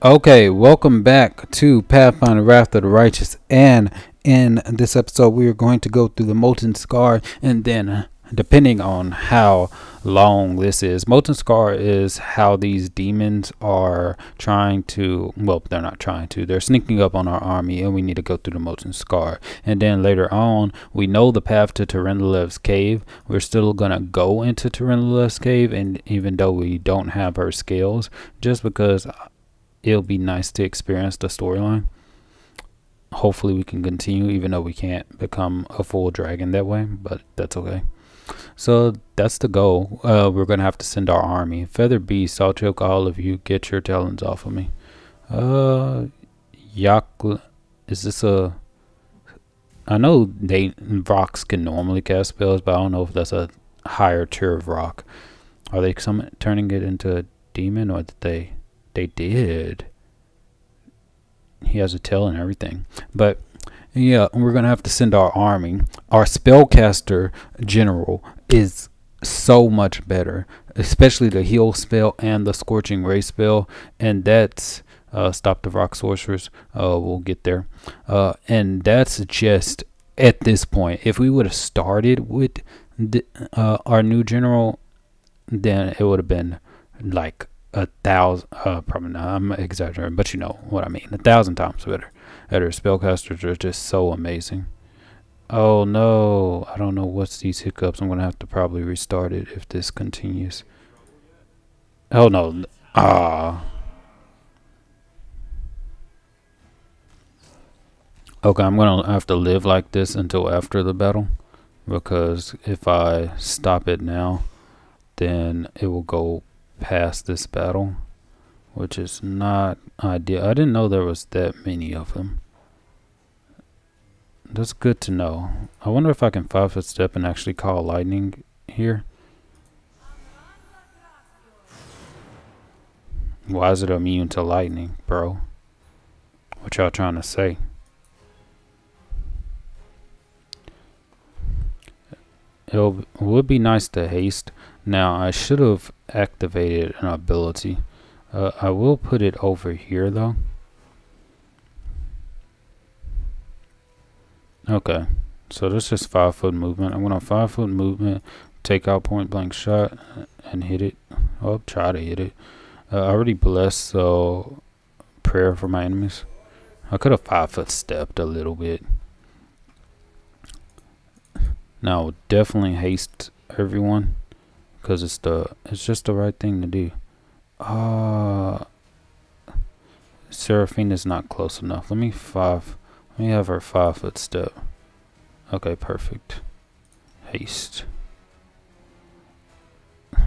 Okay, welcome back to Pathfinder Wrath of the Righteous. And in this episode, we are going to go through the Molten Scar. And then, depending on how long this is, Molten Scar is how these demons are trying to, well, they're not trying to, they're sneaking up on our army, and we need to go through the Molten Scar. And then later on, we know the path to Terendelev's cave. We're still going to go into Terendelev's cave, and even though we don't have her scales, just because it'll be nice to experience the storyline. Hopefully we can continue, even though we can't become a full dragon that way, but that's okay. So that's the goal. We're gonna have to send our army. Feather Beast, I'll choke all of you. Get your talons off of me. Yak, is this a? I know rocks can normally cast spells, but I don't know if that's a higher tier of rock. Are they turning it into a demon, or did they? They did. He has a tail and everything. But yeah, we're gonna have to send our army. Our spellcaster general is so much better, especially the heal spell and the scorching ray spell, and that's stop the rock sorcerers. We'll get there. And that's just at this point. If we would have started with our new general, then it would have been like 1,000, probably not, I'm exaggerating, but you know what I mean, 1,000 times better. Her spellcasters are just so amazing. Oh no, I don't know what's these hiccups. I'm gonna have to probably restart it if this continues. Oh no, okay, I'm gonna have to live like this until after the battle, because if I stop it now, then it will go past this battle, which is not ideal. I didn't know there was that many of them. That's good to know. I wonder if I can 5-foot step and actually call lightning here. Why is it immune to lightning, bro? What y'all trying to say? It would be nice to haste. Now, I should have activated an ability. I will put it over here, though. Okay, so this is 5-foot movement. I'm going to 5-foot movement, take out point blank shot, and hit it. Oh, try to hit it. I already blessed, so prayer for my enemies. I could have 5-foot stepped a little bit. Now, definitely haste everyone, because it's just the right thing to do. Seraphine is not close enough. Let me have her 5-foot step. Okay, perfect. Haste.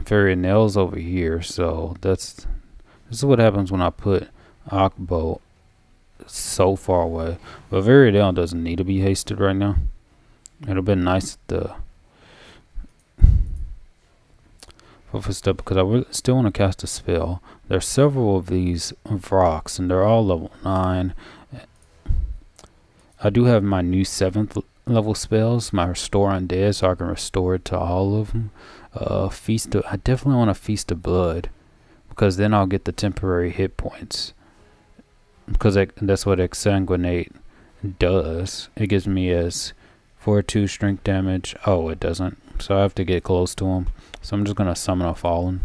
Nails over here, so this is what happens when I put Akbo so far away. But Nail doesn't need to be hasted right now. It'll be nice to step, because I still want to cast a spell. There's several of these rocks, and they're all level 9. I do have my new 7th level spells, my Restore Undead, so I can restore it to all of them. I definitely want a Feast of Blood, because then I'll get the temporary hit points. Because that's what Exsanguinate does. It gives me as 4/2 strength damage. Oh, it doesn't. So I have to get close to him. So I'm just going to summon a Fallen.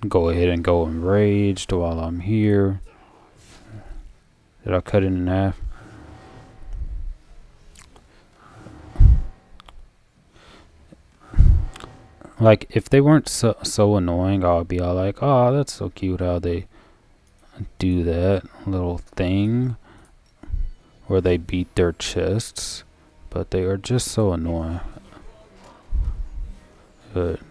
Go ahead and go Enraged while I'm here. Did I cut it in half? Like, if they weren't so annoying, I'll be all like, oh, that's so cute how they do that little thing where they beat their chests, but they are just so annoying. Good.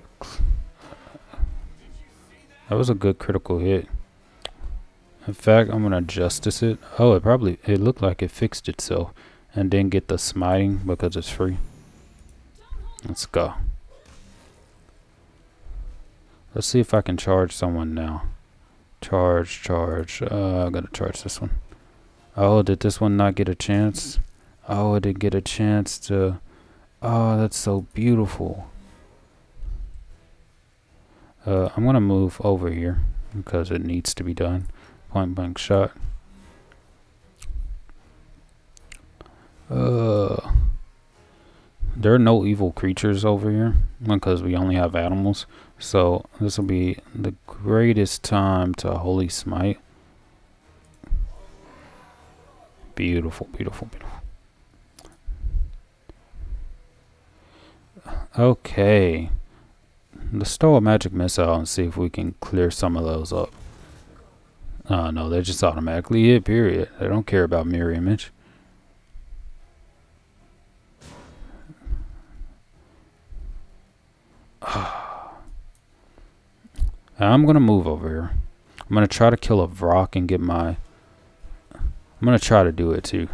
That was a good critical hit. In fact, I'm gonna justice it. Oh, it looked like it fixed itself, and then get the smiting because it's free. Let's go. Let's see if I can charge someone now. Charge. I gotta charge this one. Oh, did this one not get a chance? Oh, it didn't get a chance to. Oh, that's so beautiful. I'm gonna move over here because it needs to be done. Point blank shot. There are no evil creatures over here because we only have animals. So this will be the greatest time to holy smite. Beautiful, beautiful, beautiful. Okay. Let's throw a magic missile and see if we can clear some of those up. No, they just automatically hit, period. They don't care about mirror image. I'm gonna move over here. I'm gonna try to kill a Vrock and get my... I'm gonna try to do it too.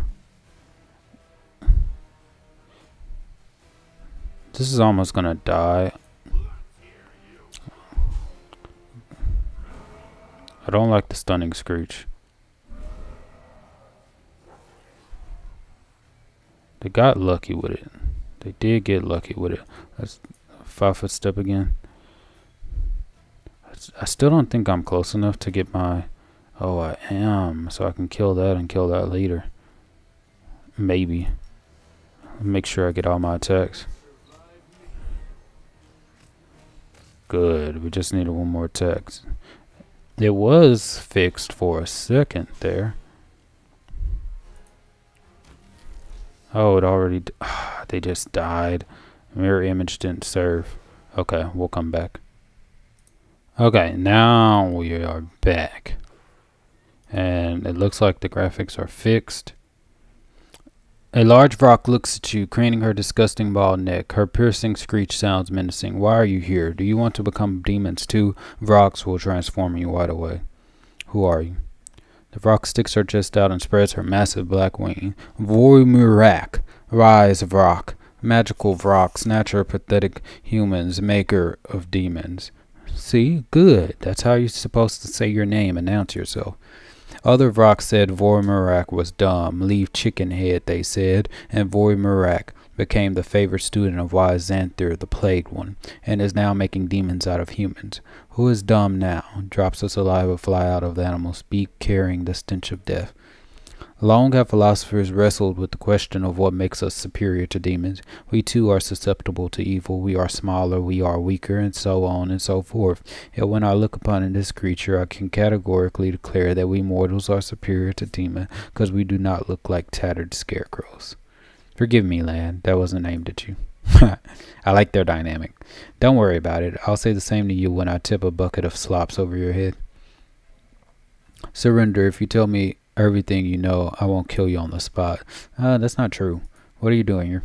This is almost gonna die. I don't like the stunning screech. They got lucky with it. They did get lucky with it. That's a 5-foot step again. I still don't think I'm close enough to get my... Oh, I am. So I can kill that and kill that later. Maybe. Make sure I get all my attacks. Good. We just needed one more attack. It was fixed for a second there. Oh, it already... they just died. Mirror image didn't serve. Okay, we'll come back. Okay, now we are back. And it looks like the graphics are fixed. A large Vrock looks at you, craning her disgusting bald neck. Her piercing screech sounds menacing. Why are you here? Do you want to become demons too? Vrocks will transform you right away. Who are you? The Vrock sticks her chest out and spreads her massive black wing. Voimurak, rise Vrock. Magical Vrock, snatcher of pathetic humans, maker of demons. See? Good. That's how you're supposed to say your name. Announce yourself. Other Vrock said Voimurak was dumb. Leave chicken head, they said. And Voimurak became the favorite student of wise Xanthir, the plagued one, and is now making demons out of humans. Who is dumb now? Drops of saliva fly out of the animal's beak, carrying the stench of death. Long have philosophers wrestled with the question of what makes us superior to demons. We too are susceptible to evil. We are smaller, we are weaker, and so on and so forth. Yet when I look upon this creature, I can categorically declare that we mortals are superior to demons, because we do not look like tattered scarecrows. Forgive me, lad. That wasn't aimed at you. I like their dynamic. Don't worry about it. I'll say the same to you when I tip a bucket of slops over your head. Surrender. If you tell me everything you know, I won't kill you on the spot. That's not true. What are you doing here?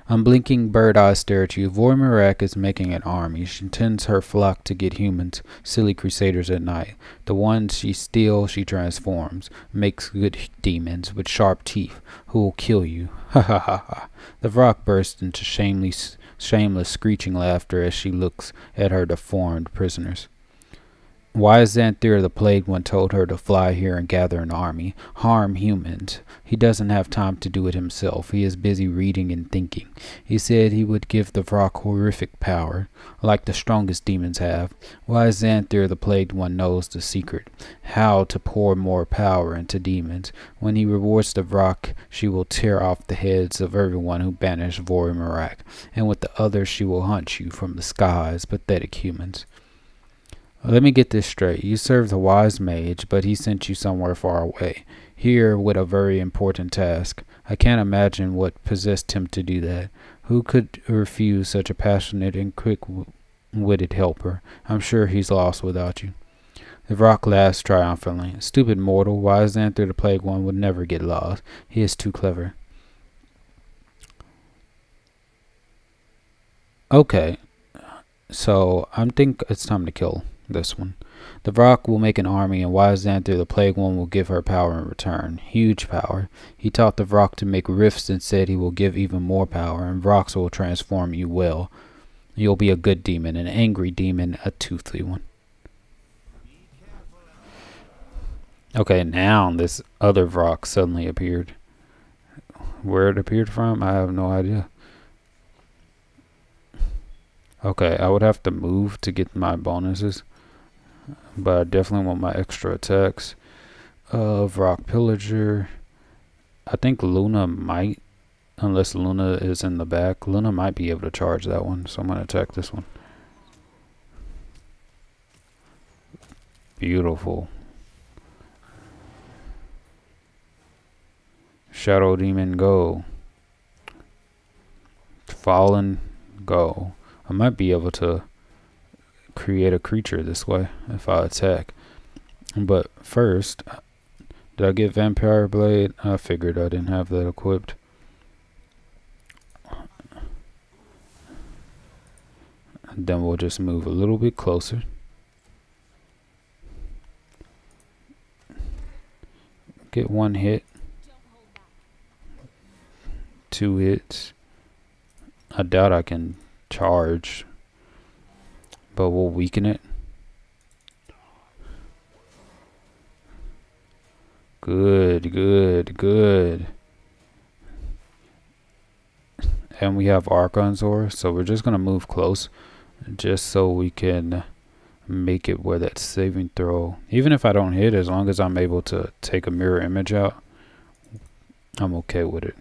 Unblinking bird eyes stare at you. Voimurak is making an army. She tends her flock to get humans, silly crusaders at night. The ones she steals, she transforms. Makes good demons with sharp teeth who will kill you. Ha ha ha ha. The Vrock bursts into shameless screeching laughter as she looks at her deformed prisoners. Wise Xanthir, the plagued one, told her to fly here and gather an army, harm humans. He doesn't have time to do it himself. He is busy reading and thinking. He said he would give the Vrock horrific power, like the strongest demons have. Wise Xanthir, the plagued one, knows the secret, how to pour more power into demons. When he rewards the Vrock, she will tear off the heads of everyone who banished Voimurak, and with the others she will hunt you from the skies, pathetic humans. Let me get this straight. You serve the wise mage, but he sent you somewhere far away, here with a very important task. I can't imagine what possessed him to do that. Who could refuse such a passionate and quick-witted helper? I'm sure he's lost without you. The Vrock laughs triumphantly. Stupid mortal, wise Xanthir the Plague One would never get lost. He is too clever. Okay, so I think it's time to kill this one. The Vrock will make an army, and wise Xanthir the Plague One will give her power in return. Huge power. He taught the Vrock to make rifts and said he will give even more power, and Vrocks will transform you well. You'll be a good demon, an angry demon, a toothy one. Okay, now this other Vrock suddenly appeared. Where it appeared from, I have no idea. Okay, I would have to move to get my bonuses, but I definitely want my extra attacks. Rock Pillager. I think Luna might, unless Luna is in the back, Luna might be able to charge that one, so I'm going to attack this one. Beautiful. Shadow Demon, go. Fallen, go. I might be able to create a creature this way if I attack. But first, did I get Vampire Blade? I figured I didn't have that equipped. And then we'll just move a little bit closer. Get one hit. 2 hits. I doubt I can charge, but we'll weaken it. Good, good, good. And we have Archonzor, so we're just gonna move close, just so we can make it where that saving throw, even if I don't hit, as long as I'm able to take a mirror image out, I'm okay with it.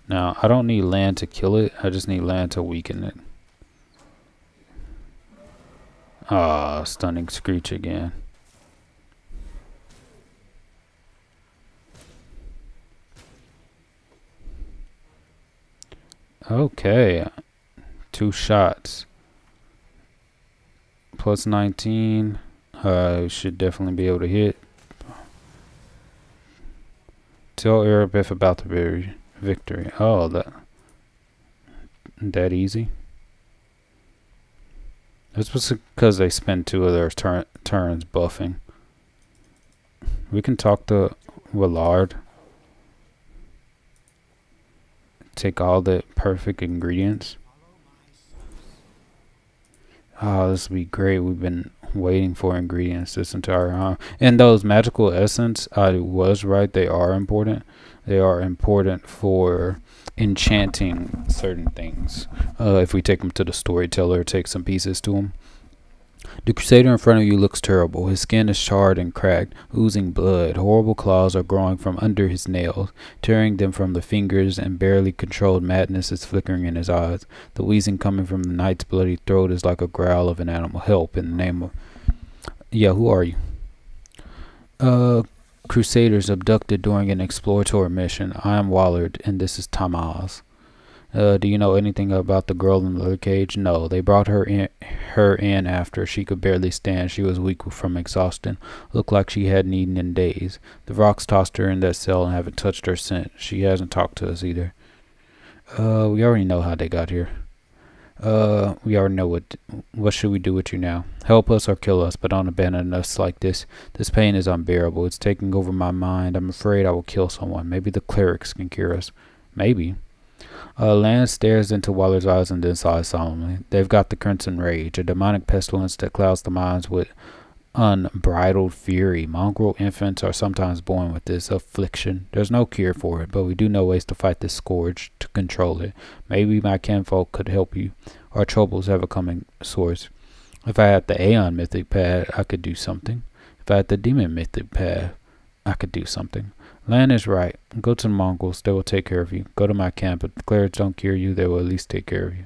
Now, I don't need land to kill it, I just need land to weaken it. Ah, stunning screech again. Okay, 2 shots. Plus 19. Should definitely be able to hit. Tell Erebeth about the victory. Oh, that easy. It's because they spend 2 of their turns buffing. We can talk to Willard. Take all the perfect ingredients. Oh, this would be great. We've been waiting for ingredients this entire time. And those magical essence, I was right. They are important. They are important for enchanting certain things. If we take them to the storyteller, take some pieces to them. The Crusader in front of you looks terrible. His skin is charred and cracked, oozing blood. Horrible claws are growing from under his nails, tearing them from the fingers, and barely controlled madness is flickering in his eyes. The wheezing coming from the knight's bloody throat is like a growl of an animal. Help, in the name of... Yeah, who are you? Crusaders abducted during an exploratory mission. I am Wallard, and this is Tamaz. Do you know anything about the girl in the leather cage? No, they brought her in after she could barely stand. She was weak from exhaustion. Looked like she hadn't eaten in days. The rocks tossed her in that cell and haven't touched her since. She hasn't talked to us either. We already know how they got here. We already know what should we do with you now? Help us or kill us, but don't abandon us like this. This pain is unbearable. It's taking over my mind. I'm afraid I will kill someone. Maybe the clerics can cure us. Maybe. Lance stares into Waller's eyes and then sighs solemnly. They've got the Crimson Rage, a demonic pestilence that clouds the minds with unbridled fury. Mongrel infants are sometimes born with this affliction. There's no cure for it, but we do know ways to fight this scourge, to control it. Maybe my kinfolk could help you. Our troubles have a common source. If I had the Aeon mythic pad, I could do something. If I had the Demon mythic pad, I could do something. Lan is right. Go to the Mongols. They will take care of you. Go to my camp. If the clerics don't cure you, they will at least take care of you.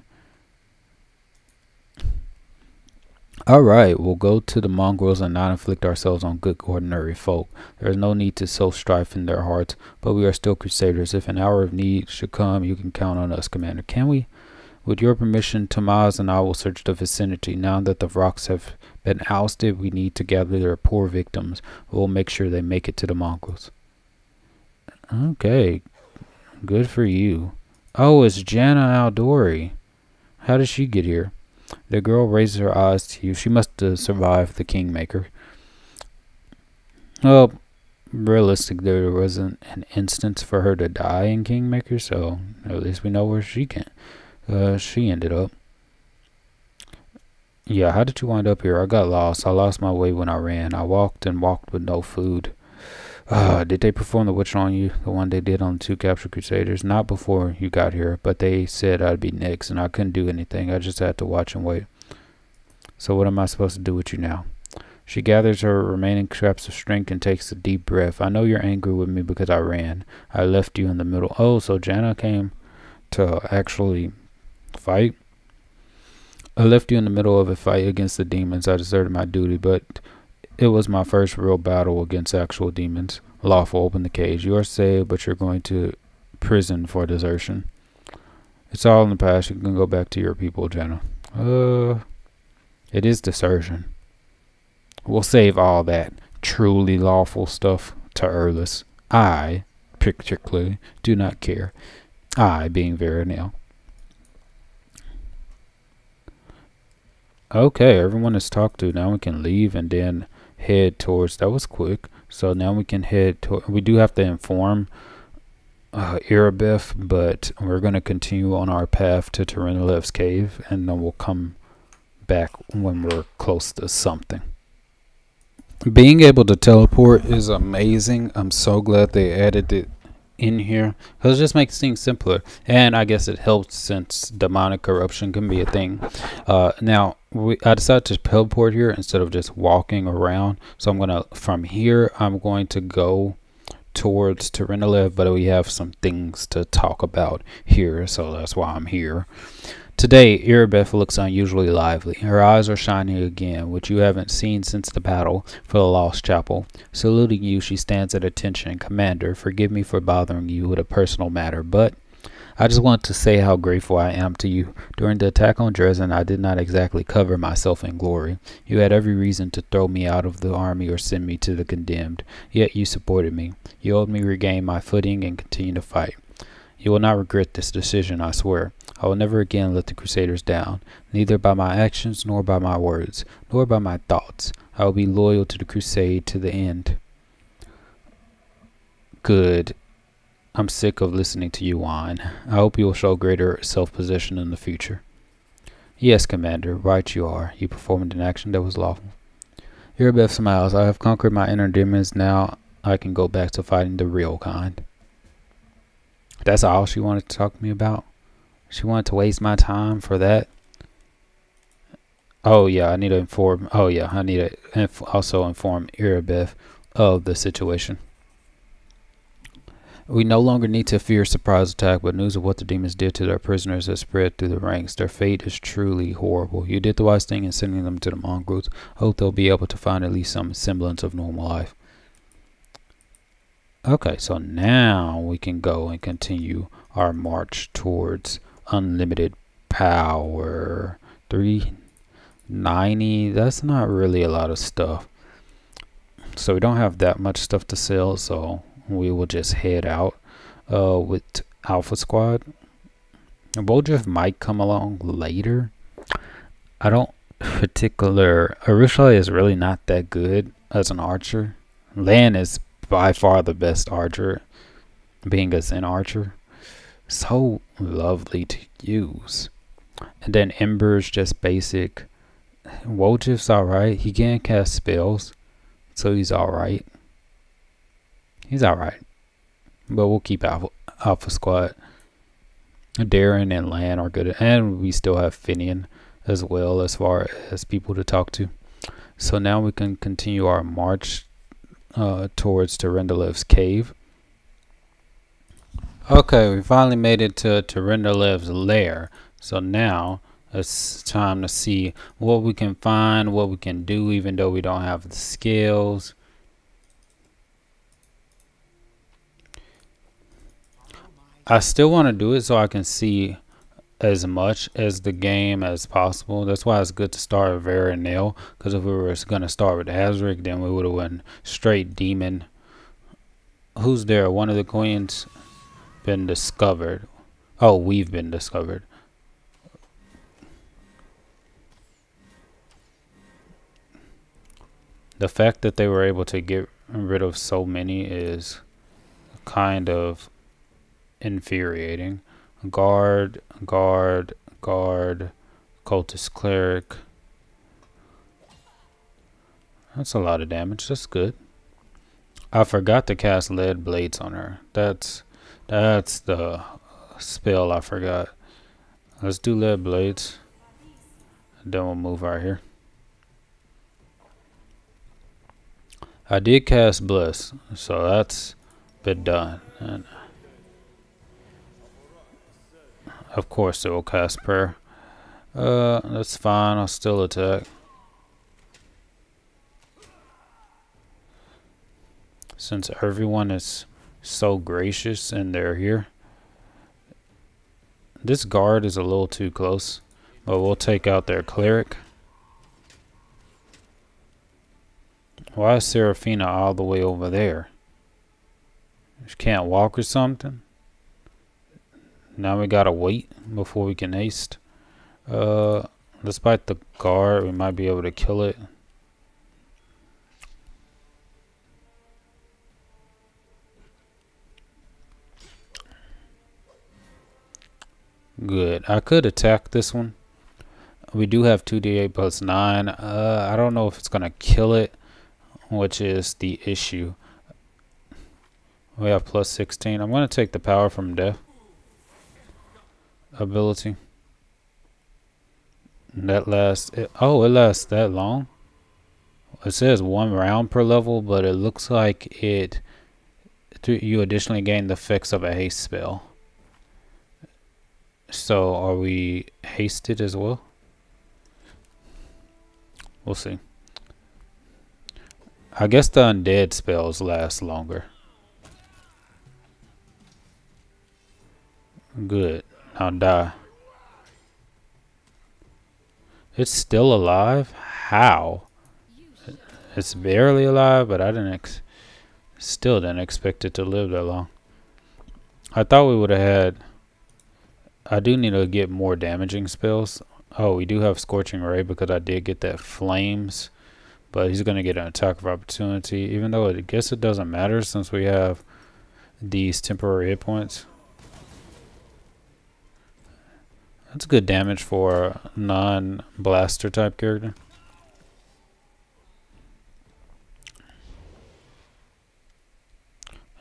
Alright, we'll go to the mongrels and not inflict ourselves on good ordinary folk. There is no need to sow strife in their hearts, but we are still crusaders. If an hour of need should come, you can count on us, Commander. Can we? With your permission, Tamaz and I will search the vicinity. Now that the rocks have been ousted, we need to gather their poor victims. We'll make sure they make it to the mongrels. Okay, good for you. Oh, it's Jana Aldori. How did she get here? The girl raises her eyes to you. She must have survived the Kingmaker. Well, realistically, there wasn't an instance for her to die in Kingmaker, so at least we know where she ended up. Yeah, how did you wind up here? I got lost. I lost my way when I ran. I walked and walked with no food. Did they perform the witch on you? The one they did on the 2 captured crusaders? Not before you got here, but they said I'd be next, and I couldn't do anything. I just had to watch and wait. So what am I supposed to do with you now? She gathers her remaining scraps of strength and takes a deep breath. I know you're angry with me because I ran. I left you in the middle. Oh, so Janna came to actually fight? I left you in the middle of a fight against the demons. I deserted my duty, but it was my first real battle against actual demons. Lawful, open the cage. You are saved, but you're going to prison for desertion. It's all in the past. You can go back to your people, Janna. It is desertion. We'll save all that truly lawful stuff to Erlis. I, particularly, do not care. I, being Veronale. Okay, everyone is talked to. Now we can leave and then head towards. That was quick. So now we can head to. We do have to inform Erebeth, but we're going to continue on our path to Terendelev's cave, and then we'll come back when we're close to something. Being able to teleport is amazing. I'm so glad they added it in here, because it just makes things simpler, and I guess it helps since demonic corruption can be a thing. Now I decided to teleport here instead of just walking around, so I'm gonna from here I'm going to go towards Terendelev, but we have some things to talk about here, so that's why I'm here. Today, Erebeth looks unusually lively. Her eyes are shining again, which you haven't seen since the battle for the Lost Chapel. Saluting you, she stands at attention. Commander, forgive me for bothering you with a personal matter, but I just want to say how grateful I am to you. During the attack on Dresden, I did not exactly cover myself in glory. You had every reason to throw me out of the army or send me to the condemned, yet you supported me. You helped me regain my footing and continue to fight. You will not regret this decision, I swear. I will never again let the Crusaders down, neither by my actions, nor by my words, nor by my thoughts. I will be loyal to the Crusade to the end. Good. I'm sick of listening to you whine. I hope you will show greater self-possession in the future. Yes, Commander, right you are. You performed an action that was lawful. Erebeth smiles. I have conquered my inner demons. Now I can go back to fighting the real kind. That's all she wanted to talk to me about? She wanted to waste my time for that? Oh yeah, I need to inform. Oh yeah, I need to also inform Erebeth of the situation. We no longer need to fear surprise attack, but news of what the demons did to their prisoners has spread through the ranks. Their fate is truly horrible. You did the wise thing in sending them to the mongrels. Hope they'll be able to find at least some semblance of normal life. Okay, so now we can go and continue our march towards unlimited power. 390, that's not really a lot of stuff. So we don't have that much stuff to sell, so we will just head out with Alpha Squad. Woljif might come along later. I don't particular. Arishla is really not that good as an archer. Lan is by far the best archer, being a Zen archer. So lovely to use. And then Ember's just basic. Woljif's alright. He can't cast spells, so he's alright. He's alright. But we'll keep Alpha Squad. Darren and Lan are good. And we still have Finian as well as far as people to talk to. So now we can continue our march towards Terendelev's cave. Okay, we finally made it to Terendelev's lair. So now it's time to see what we can find, what we can do, even though we don't have the skills. I still want to do it so I can see as much as the game as possible. That's why it's good to start with Veronale, because if we were going to start with Azric, then we would have went straight demon. Who's there? One of the queens been discovered. Oh, we've been discovered. The fact that they were able to get rid of so many is kind of infuriating. Guard, guard, guard, cultist cleric. That's a lot of damage. That's good. I forgot to cast lead blades on her. That's the spell I forgot. Let's do lead blades. Then we'll move right here. I did cast bless, so that's been done. And of course it will cast prayer. That's fine. I'll still attack. Since everyone is so gracious and they're here. This guard is a little too close, but we'll take out their cleric. Why is Seraphina all the way over there? She can't walk or something? Now we gotta wait before we can haste. Despite the guard, we might be able to kill it. Good. I could attack this one. We do have 2d8 plus 9. I don't know if it's gonna kill it, which is the issue. We have plus 16. I'm gonna take the power from death ability. That lasts. It lasts that long. It says 1 round per level, but it looks like you additionally gain the effects of a haste spell. So are we hasted as well? We'll see. I guess the undead spells last longer. Good. Now die. It's still alive? How? It's barely alive, but I still didn't expect it to live that long. I thought we would have had. I do need to get more damaging spells. Oh, we do have Scorching Ray because I did get that Flames. But he's going to get an attack of opportunity. Even though I guess it doesn't matter since we have these temporary hit points. That's good damage for a non-blaster type character.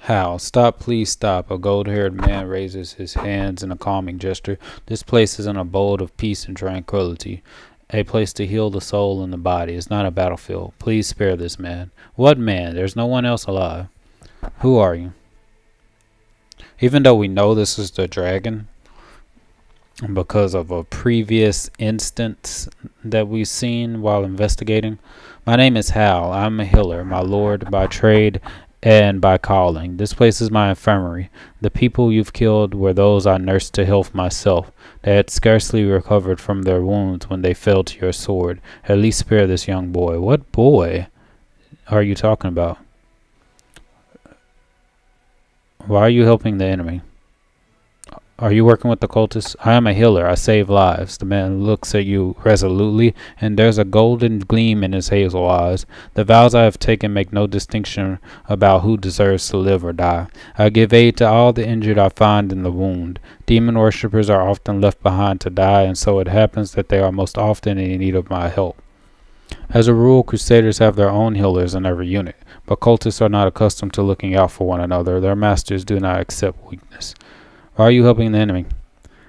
How? Stop, please stop. A gold-haired man raises his hands in a calming gesture. This place is an abode of peace and tranquility. A place to heal the soul and the body. It's not a battlefield. Please spare this man. What man? There's no one else alive. Who are you? Even though we know this is the dragon, because of a previous instance that we've seen while investigating. My name is Hal. I'm a healer, my lord, by trade and by calling. This place is my infirmary. The people you've killed were those I nursed to health myself. They had scarcely recovered from their wounds when they fell to your sword. At least spare this young boy. What boy are you talking about? Why are you helping the enemy? Are you working with the cultists? I am a healer. I save lives. The man looks at you resolutely, and there's a golden gleam in his hazel eyes. The vows I have taken make no distinction about who deserves to live or die. I give aid to all the injured I find in the wound. Demon worshippers are often left behind to die, and so it happens that they are most often in need of my help. As a rule, crusaders have their own healers in every unit, but cultists are not accustomed to looking out for one another. Their masters do not accept weakness. Why are you helping the enemy?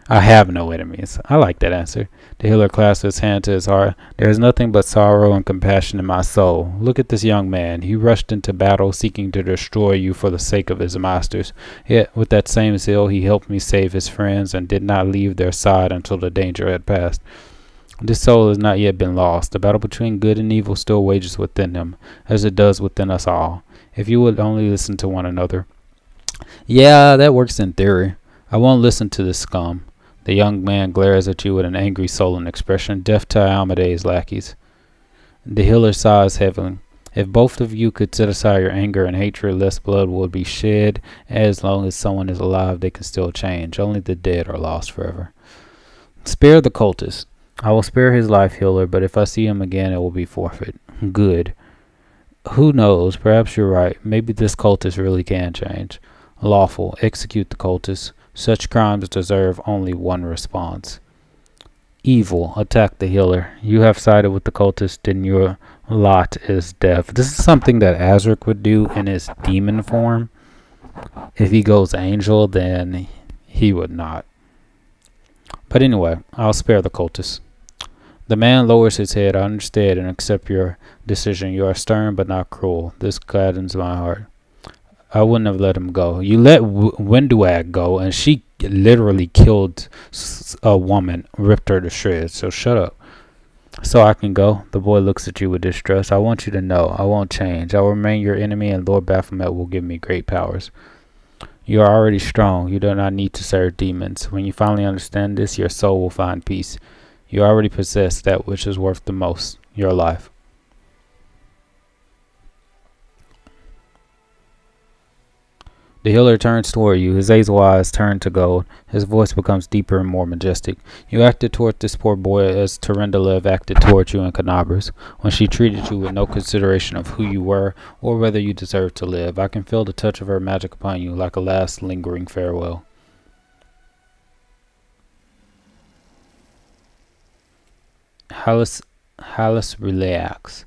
I have no enemies. I like that answer. The healer clasped his hand to his heart. There is nothing but sorrow and compassion in my soul. Look at this young man. He rushed into battle seeking to destroy you for the sake of his masters. Yet with that same zeal he helped me save his friends and did not leave their side until the danger had passed. This soul has not yet been lost. The battle between good and evil still wages within him, as it does within us all. If you would only listen to one another. Yeah, that works in theory. I won't listen to this scum. The young man glares at you with an angry sullen expression, deaf to Almade's lackeys. The healer sighs heavily. If both of you could set aside your anger and hatred, less blood would be shed. As long as someone is alive, they can still change. Only the dead are lost forever. Spare the cultist. I will spare his life, healer, but if I see him again, it will be forfeit. Good. Who knows? Perhaps you're right. Maybe this cultist really can change. Lawful. Execute the cultist. Such crimes deserve only one response. Evil. Attack the healer. You have sided with the cultist in your lot is death. This is something that Azric would do in his demon form. If he goes angel, then he would not. But anyway, I'll spare the cultist. The man lowers his head. I understand and accept your decision. You are stern but not cruel. This gladdens my heart. I wouldn't have let him go. You let Winduag go, and she literally killed a woman, ripped her to shreds. So shut up. So I can go. The boy looks at you with distrust. I want you to know I won't change. I will remain your enemy, and Lord Baphomet will give me great powers. You are already strong. You do not need to serve demons. When you finally understand this, your soul will find peace. You already possess that which is worth the most, your life. The healer turns toward you. His hazel eyes turn to gold. His voice becomes deeper and more majestic. You acted toward this poor boy as Terendelev acted toward you in Canabras, when she treated you with no consideration of who you were or whether you deserved to live. I can feel the touch of her magic upon you, like a last lingering farewell. Hallis relax.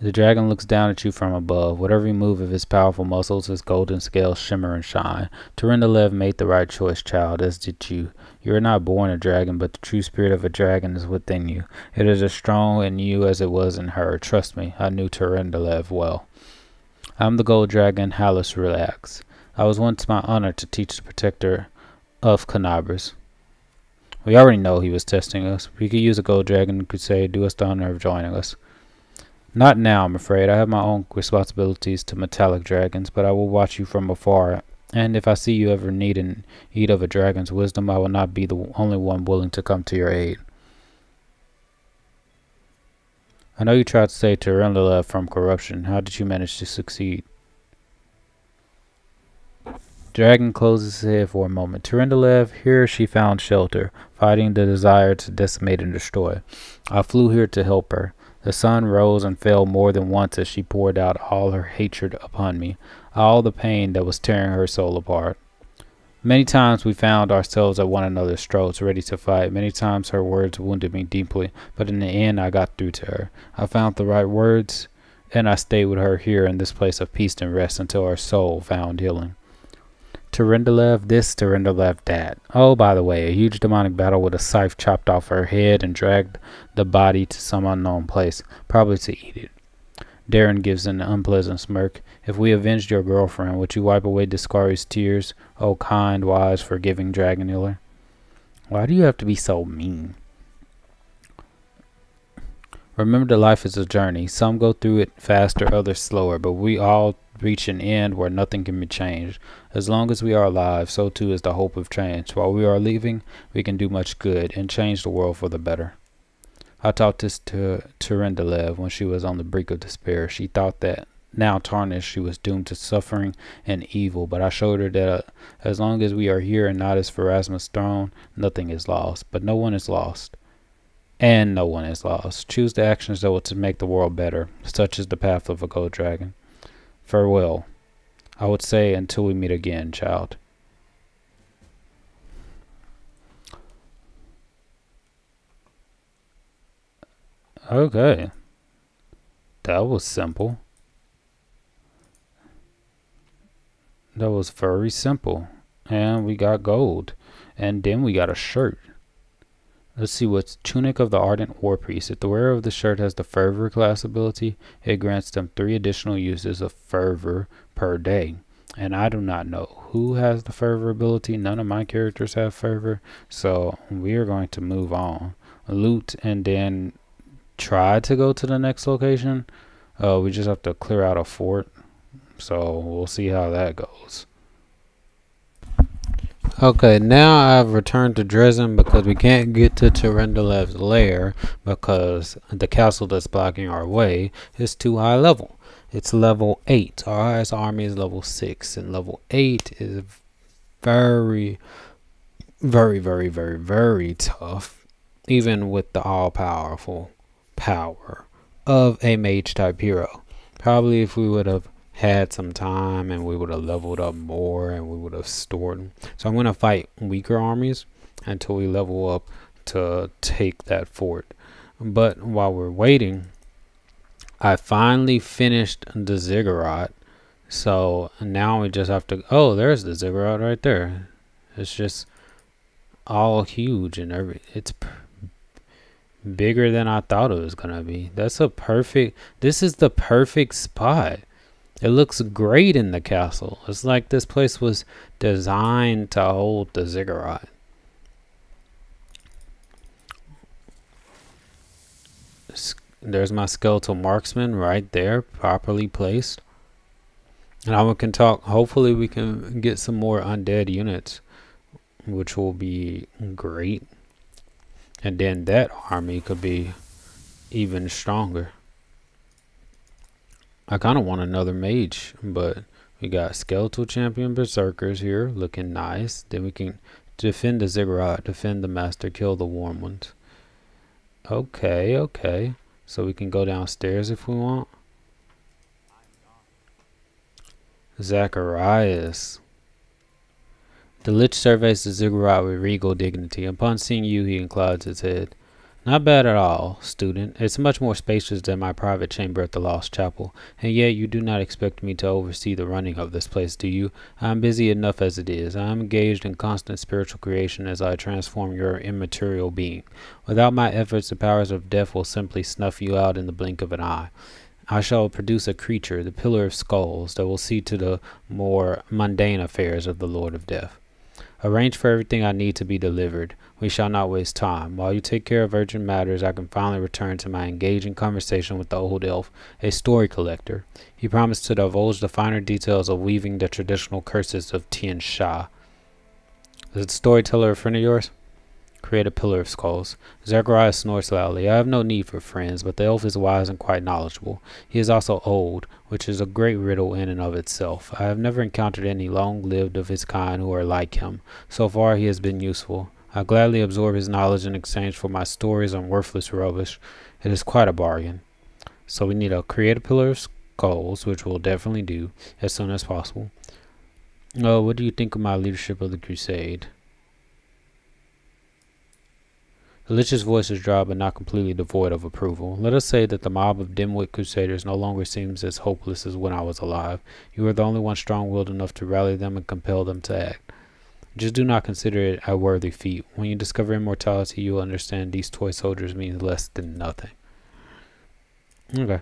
The dragon looks down at you from above. With every move of his powerful muscles, his golden scales shimmer and shine. Terendelev made the right choice, child, as did you. You are not born a dragon, but the true spirit of a dragon is within you. It is as strong in you as it was in her. Trust me, I knew Terendelev well. I'm the gold dragon, Hallis relax. I was once my honor to teach the protector of Canabras. We already know he was testing us. We could use a gold dragon and could say, do us the honor of joining us. Not now, I'm afraid. I have my own responsibilities to metallic dragons, but I will watch you from afar. And if I see you ever need of a dragon's wisdom, I will not be the only one willing to come to your aid. I know you tried to save Terendelev from corruption. How did you manage to succeed? Dragon closes his head for a moment. Terendelev, here she found shelter, fighting the desire to decimate and destroy. I flew here to help her. The sun rose and fell more than once as she poured out all her hatred upon me, all the pain that was tearing her soul apart. Many times we found ourselves at one another's throats, ready to fight. Many times her words wounded me deeply, but in the end I got through to her. I found the right words, and I stayed with her here in this place of peace and rest until her soul found healing. Terendelev this, Terendelev that. Oh, by the way, a huge demonic battle with a scythe chopped off her head and dragged the body to some unknown place, probably to eat it. Darren gives an unpleasant smirk. If we avenged your girlfriend, would you wipe away Discari's tears, oh kind, wise, forgiving dragon healer? Why do you have to be so mean? Remember that life is a journey. Some go through it faster, others slower, but we all reach an end where nothing can be changed. As long as we are alive, so too is the hope of change. While we are leaving, we can do much good and change the world for the better. I taught this to Terendelev when she was on the brink of despair. She thought that, now tarnished, she was doomed to suffering and evil, but I showed her that as long as we are here and not as Pharasma's throne, nothing is lost. But no one is lost. And no one is lost. Choose the actions that will to make the world better. Such is the path of a gold dragon. Farewell. I would say until we meet again, child. Okay. That was simple. That was very simple. And we got gold. And then we got a shirt. Let's see what's Tunic of the Ardent War Priest. If the wearer of the shirt has the Fervor class ability, it grants them 3 additional uses of Fervor per day. And I do not know who has the Fervor ability. None of my characters have Fervor. So we are going to move on. Loot and then try to go to the next location. We just have to clear out a fort. So we'll see how that goes. Okay, now I've returned to Dresden because we can't get to Terendelev's lair because the castle that's blocking our way is too high level. It's level 8. Our highest army is level 6, and level 8 is very, very, very, very, very tough, even with the all-powerful power of a mage type hero. Probably if we would have had some time and we would have leveled up more and we would have stored them. So I'm going to fight weaker armies until we level up to take that fort. But while we're waiting, I finally finished the ziggurat. So now we just have to. Oh, there's the ziggurat right there. It's just all huge and it's bigger than I thought it was gonna be. That's a perfect. This is the perfect spot. It looks great in the castle. It's like this place was designed to hold the ziggurat. There's my skeletal marksman right there, properly placed. And we can talk. Hopefully, we can get some more undead units, which will be great. And then that army could be even stronger. I kind of want another mage, but we got skeletal champion berserkers here, looking nice. Then we can defend the ziggurat, defend the master, kill the warm ones. Okay, okay. So we can go downstairs if we want. Zacharias. The Lich surveys the ziggurat with regal dignity. Upon seeing you, he inclines his head. Not bad at all, student. It's much more spacious than my private chamber at the Lost Chapel, and yet you do not expect me to oversee the running of this place, do you? I am busy enough as it is. I am engaged in constant spiritual creation as I transform your immaterial being. Without my efforts, the powers of death will simply snuff you out in the blink of an eye. I shall produce a creature, the Pillar of Skulls, that will see to the more mundane affairs of the Lord of Death. Arrange for everything I need to be delivered. We shall not waste time. While you take care of urgent matters, I can finally return to my engaging conversation with the old elf, a story collector. He promised to divulge the finer details of weaving the traditional curses of Tian Sha. Is the storyteller a friend of yours? Create a Pillar of Skulls. Zacharias snorts loudly. I have no need for friends, but the elf is wise and quite knowledgeable. He is also old, which is a great riddle in and of itself. I have never encountered any long-lived of his kind who are like him. So far he has been useful. I gladly absorb his knowledge in exchange for my stories on worthless rubbish. It is quite a bargain. So we need to create a Pillar of Skulls, which we'll definitely do as soon as possible. Oh, what do you think of my leadership of the crusade? The Lich's voice is dry but not completely devoid of approval. Let us say that the mob of dim-wit crusaders no longer seems as hopeless as when I was alive. You are the only one strong-willed enough to rally them and compel them to act. Just do not consider it a worthy feat. When you discover immortality, you will understand these toy soldiers mean less than nothing. Okay.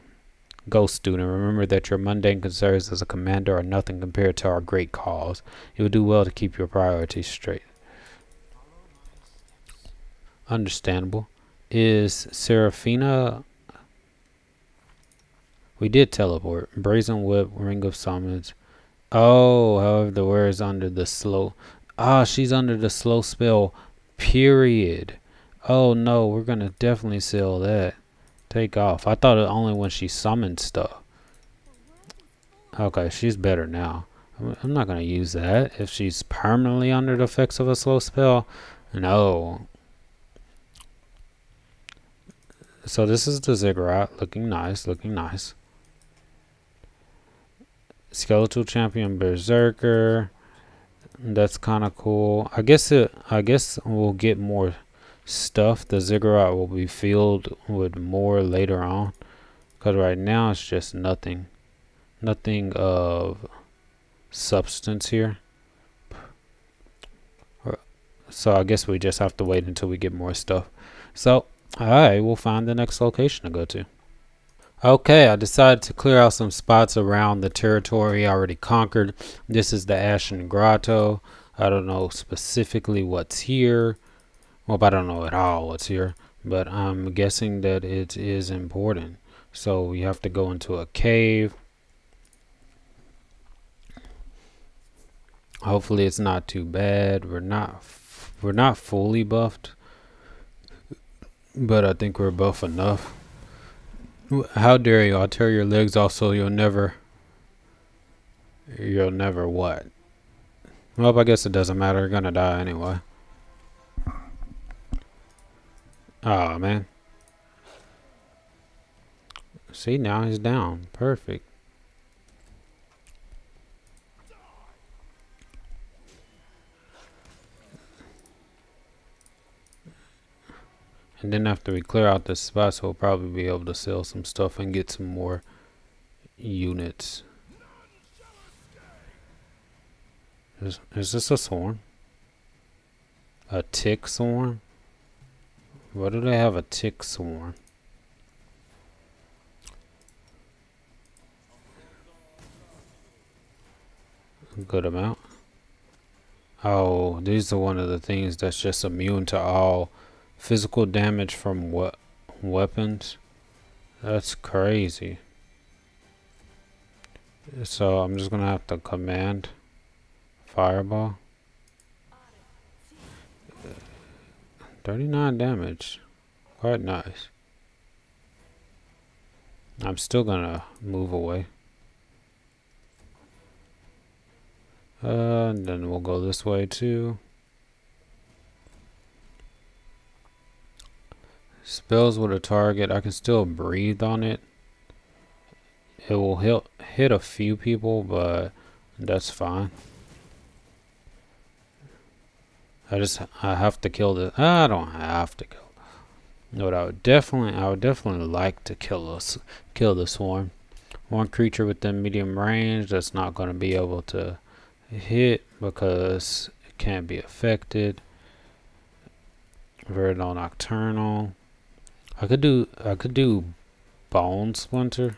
Ghost student, remember that your mundane concerns as a commander are nothing compared to our great cause. You will do well to keep your priorities straight. Understandable. Is Seraphina... We did teleport. Brazen Whip, Ring of Summons. Oh, however, the word is under the slow... Ah, she's under the slow spell. Period. Oh no, we're gonna definitely sell that. Take off. I thought it only when she summoned stuff. Okay, she's better now. I'm not gonna use that if she's permanently under the effects of a slow spell. No. So this is the ziggurat, looking nice, looking nice. Skeletal champion berserker, that's kind of cool. I guess we'll get more stuff. The ziggurat will be filled with more later on, because right now it's just nothing of substance here. So I guess we just have to wait until we get more stuff. So I will find the next location to go to. Okay, I decided to clear out some spots around the territory I already conquered. This is the Ashen Grotto. I don't know specifically what's here. Well, I don't know at all what's here, but I'm guessing that it is important. So we have to go into a cave. Hopefully it's not too bad. We're not fully buffed, but I think we're buff enough. How dare you? I'll tear your legs off so you'll never what? Well, I guess it doesn't matter. You're gonna die anyway. Oh man. See, now he's down. Perfect. And then after we clear out this spot, we'll probably be able to sell some stuff and get some more units. Is this a swarm? A tick swarm? What do they have a tick swarm? A good amount. Oh, these are one of the things that's just immune to all physical damage from weapons. That's crazy. So I'm just gonna have to command fireball. 39 damage. Quite nice. I'm still gonna move away. And then we'll go this way too. Spells with a target. I can still breathe on it. It will hit a few people, but that's fine. I have to kill this. I don't have to kill. But I would definitely like to kill the swarm. One creature within medium range that's not going to be able to hit because it can't be affected. Veritable Nocturnal. I could do Bone Splinter,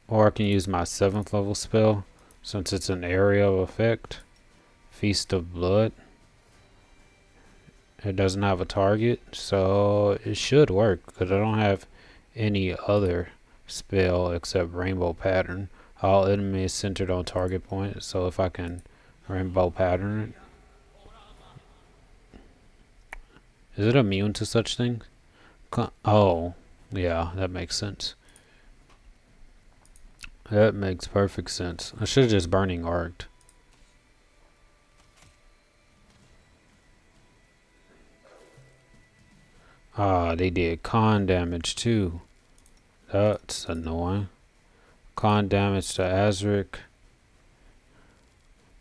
or I can use my 7th level spell since it's an area of effect. Feast of Blood. It doesn't have a target, so it should work because I don't have any other spell except Rainbow Pattern. All enemies centered on target point, so if I can Rainbow Pattern it. Is it immune to such things? Oh, yeah, that makes sense. That makes perfect sense. I should have just Burning Arced. Ah, they did con damage too. That's annoying. Con damage to Azric.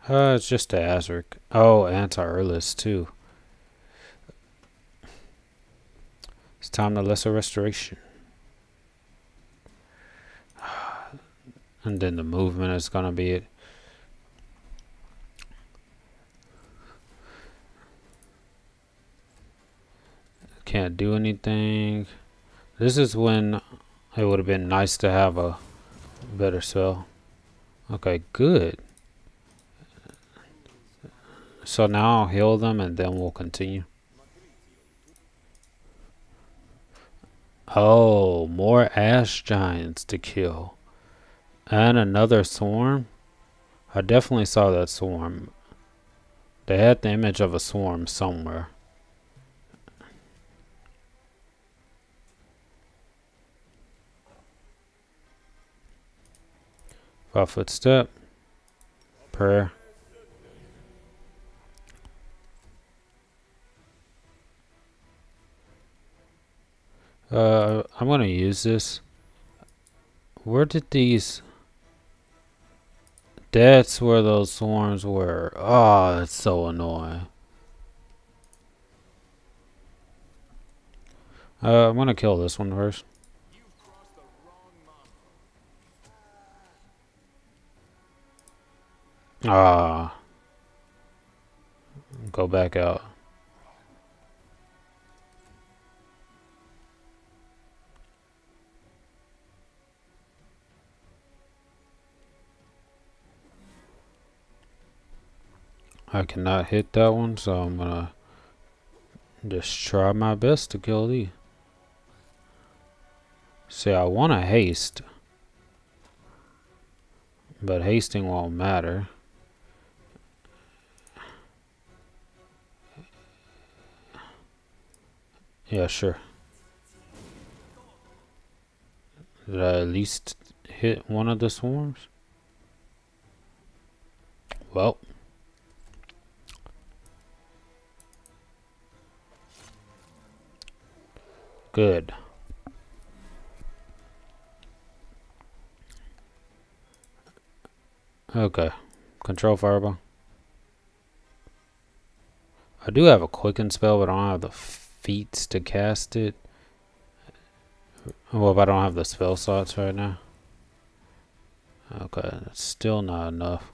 It's just to Azric. Oh, anti-Urlus too. It's time to Lesser Restoration. And then the movement is gonna be it. Can't do anything. This is when it would have been nice to have a better spell. Okay, good. So now I'll heal them and then we'll continue. Oh, more ash giants to kill. And another swarm. I definitely saw that swarm. They had the image of a swarm somewhere. Footstep. Prayer. I'm gonna use this. Where did these... That's where those swarms were. Oh, that's so annoying. I'm gonna kill this one first. Ah. Go back out. I cannot hit that one, so I'm gonna just try my best to kill these. See, I want to haste, but hasting won't matter. Yeah, sure. Did I at least hit one of the swarms? Well. Good. Okay. Control fireball. I do have a quicken spell, but I don't have the feats to cast it. Well, if I don't have the spell slots right now. Okay, that's still not enough.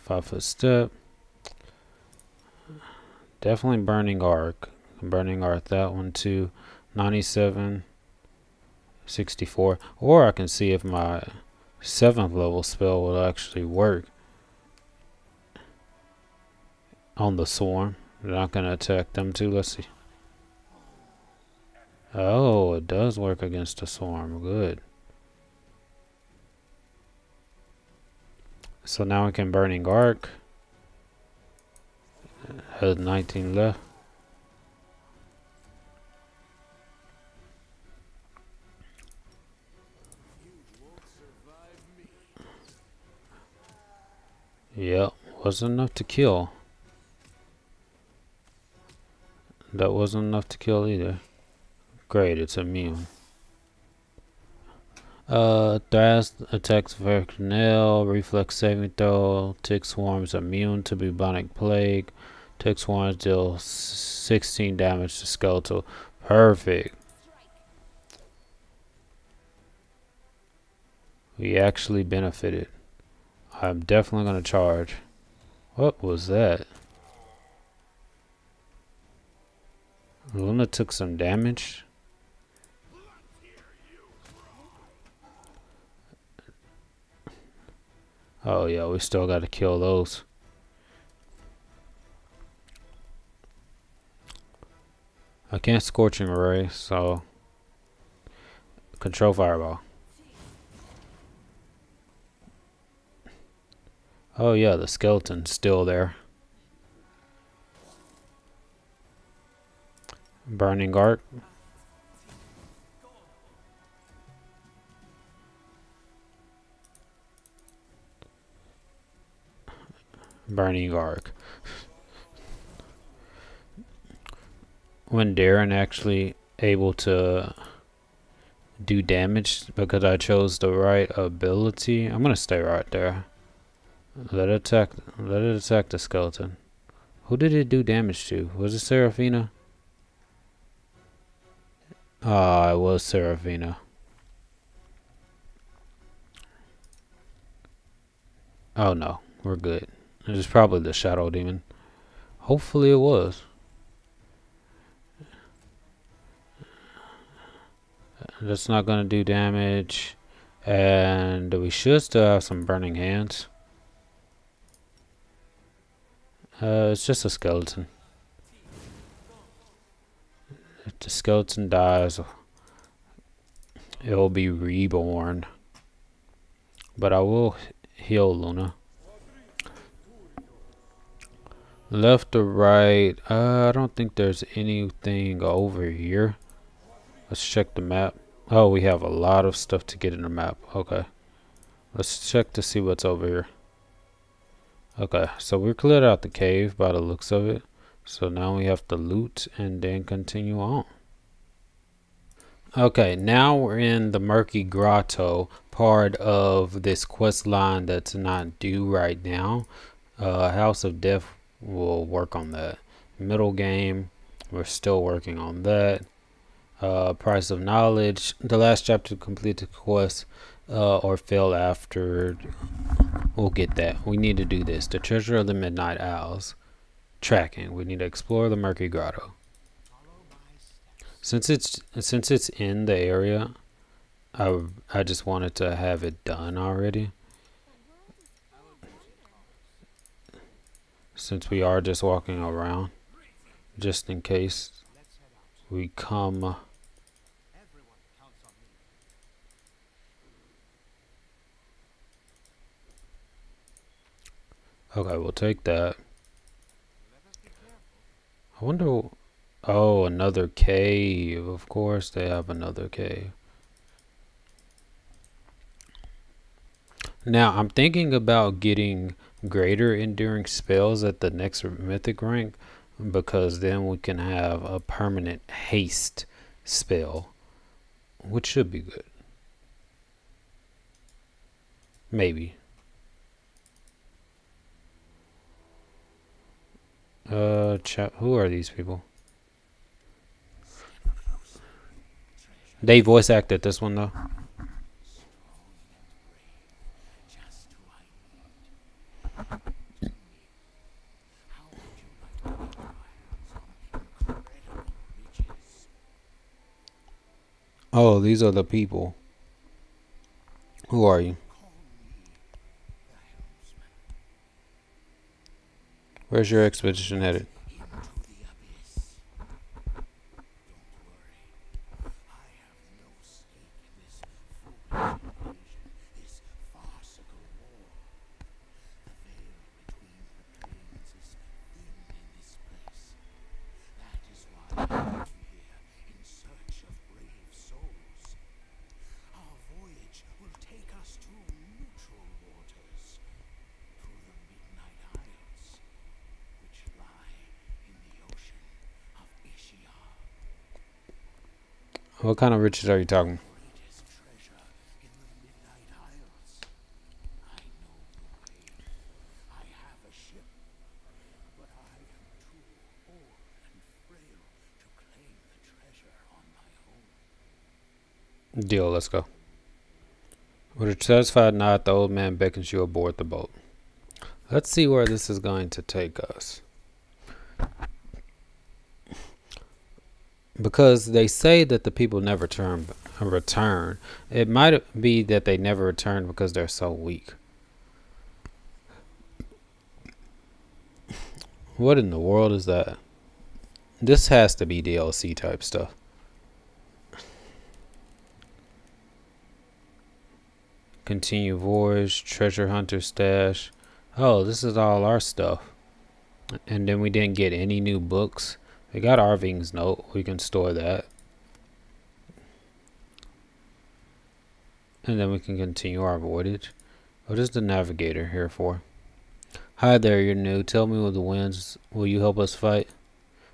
Five-foot step. Definitely burning arc. Burning arc that one too. 97, 64. Or I can see if my 7th level spell will actually work on the swarm. They're not gonna attack them too. Let's see. Oh, it does work against the swarm. Good. So now we can burning arc. Has 19 left. Yep, wasn't enough to kill. That wasn't enough to kill either. Great, it's immune. Thrust attacks Terendelev, reflex saving throw. Tick swarms immune to bubonic plague. Tick swarms deal 16 damage to skeletal. Perfect. We actually benefited. I'm definitely gonna charge. What was that? Luna took some damage. Oh yeah, we still gotta kill those. I can't Scorching Ray, so control Fireball. Oh yeah, the skeleton's still there. Burning Arc. Burning Arc. When Darren actually able to do damage because I chose the right ability, I'm gonna stay right there. Let it attack the skeleton. Who did it do damage to? Was it Seraphina? Ah, it was Seraphina. Oh no, we're good. It was probably the Shadow Demon. Hopefully it was. That's not gonna do damage. And we should still have some burning hands. It's just a skeleton. If the skeleton dies, it'll be reborn. But I will heal Luna. Left or right? I don't think there's anything over here. Let's check the map. Oh, we have a lot of stuff to get in the map. Okay. Let's check to see what's over here. Okay, so we're cleared out the cave by the looks of it. So now we have to loot and then continue on. Okay, now we're in the Murky Grotto, part of this quest line that's not due right now. House of Death will work on that. Middle game, we're still working on that. Price of Knowledge, the last chapter to complete the quest or fail after. We'll get that. We need to do this. The Treasure of the Midnight Owls. Tracking. We need to explore the Murky Grotto. Since it's in the area, I just wanted to have it done already. Since we are just walking around, just in case we come. Okay, we'll take that. I wonder. Oh, another cave. Of course, they have another cave. Now, I'm thinking about getting greater enduring spells at the next mythic rank, because then we can have a permanent haste spell, which should be good. Maybe. Who are these people? They voice acted this one though. Oh, these are the people. Who are you? Where's your expedition headed? What kind of riches are you talking? Deal, let's go. With a satisfied nod, the old man beckons you aboard the boat. Let's see where this is going to take us. Because they say that the people never return. It might be that they never return because they're so weak. What in the world is that? This has to be DLC type stuff. Continue voyage, treasure hunter stash. Oh, this is all our stuff. And then we didn't get any new books. We got Arving's note. We can store that. And then we can continue our voyage. What is the navigator here for? Hi there, you're new. Tell me with the winds. Will you help us fight?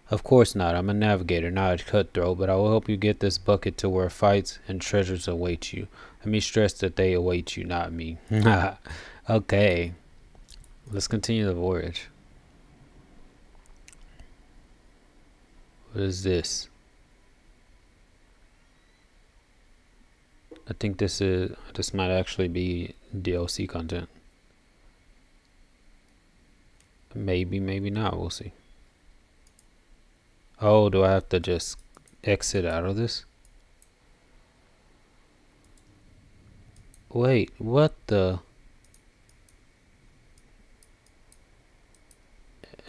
Of course not. I'm a navigator, not a cutthroat, but I will help you get this bucket to where fights and treasures await you. Let me stress that they await you, not me. Okay. Let's continue the voyage. What is this? I think this might actually be DLC content. Maybe, maybe not. We'll see. Oh, do I have to just exit out of this? Wait, what the?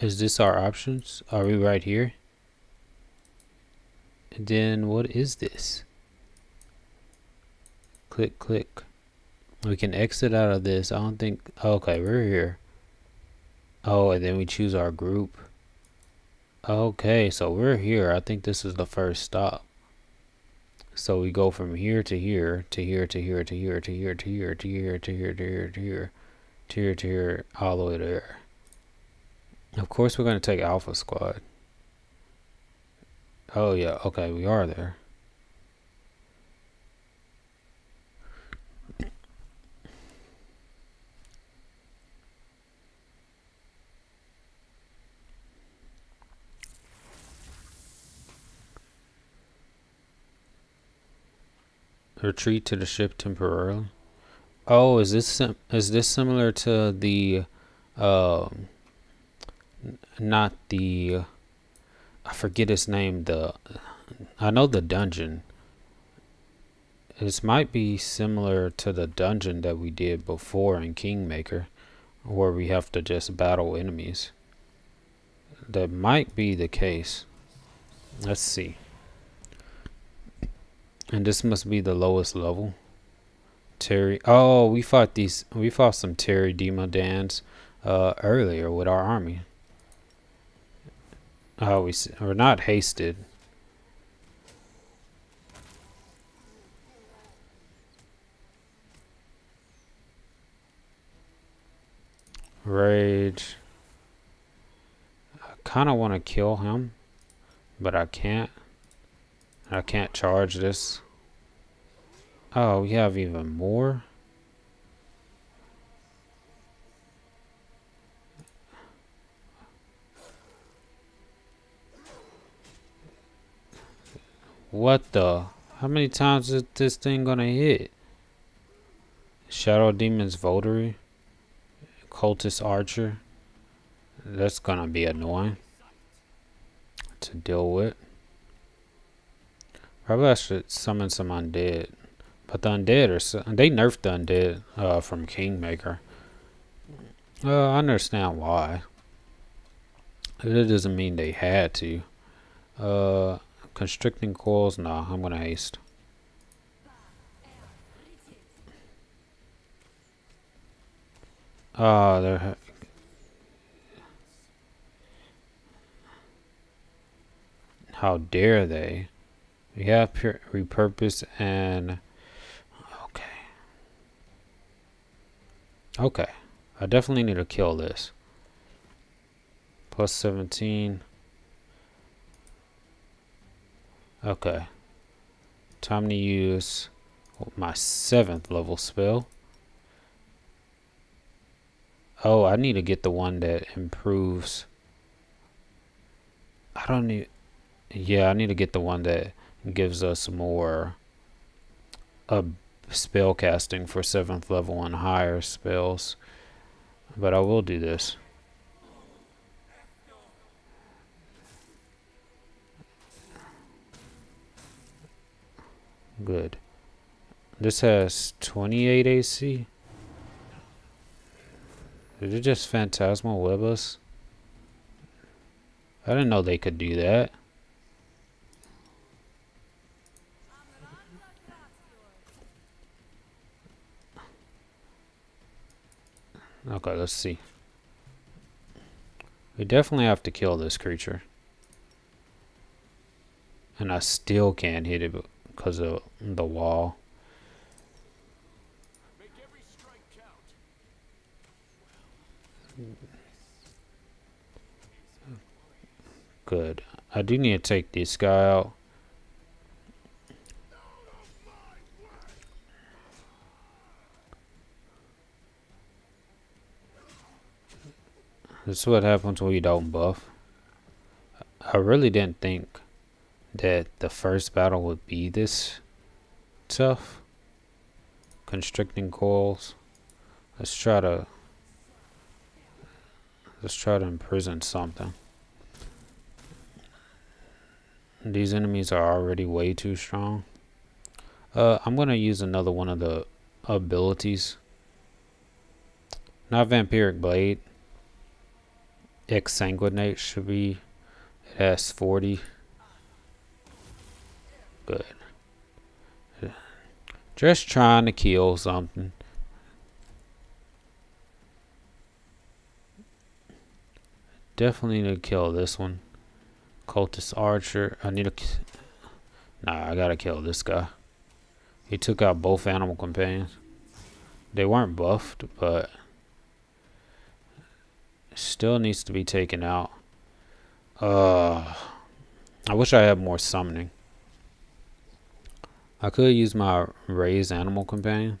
Is this our options? Are we right here? And then what is this? Click, click. We can exit out of this. I don't think. Okay, we're here. Oh, and then we choose our group. Okay, so we're here. I think this is the first stop. So we go from here to here to here to here to here to here to here to here to here to here to here to here to here all the way there. Of course, we're going to take Alpha Squad. Oh yeah, okay, we are there. Retreat to the ship temporarily. Oh, is this similar to the not the I forget its name, I know the dungeon. This might be similar to the dungeon that we did before in Kingmaker, where we have to just battle enemies. That might be the case. Let's see. And this must be the lowest level. Terry. Oh, we fought some Terry Demodans earlier with our army. Oh, we're not hasted. Rage. I kind of want to kill him, but I can't. I can't charge this. Oh, we have even more. What the? How many times is this thing gonna hit? Shadow Demon's Votary. Cultist Archer. That's gonna be annoying to deal with. Probably I should summon some undead. But the undead are they nerfed the undead from Kingmaker. I understand why. It doesn't mean they had to. Constricting coils. Nah, I'm gonna haste. They're. How dare they? We have repurpose and. Okay. Okay. I definitely need to kill this. Plus 17. Okay. Time to use my 7th level spell. Oh, I need to get the one that improves. I don't need. Yeah, I need to get the one that gives us more spell casting for 7th level and higher spells. But I will do this. Good. This has 28 AC. Did it just Phantasmal Web us? I didn't know they could do that. Okay, let's see. We definitely have to kill this creature. And I still can't hit it because of the wall. Good. I do need to take this guy out. This is what happens when you don't buff. I really didn't think that the first battle would be this tough. Constricting coils. Let's try to imprison something. These enemies are already way too strong. I'm gonna use another one of the abilities. Not Vampiric Blade. Exsanguinate should be. It has 40. Good. Just trying to kill something. Definitely need to kill this one. Cultist Archer. I need to. Nah, I gotta kill this guy. He took out both animal companions. They weren't buffed, but still needs to be taken out. I wish I had more summoning. I could use my raised animal companion.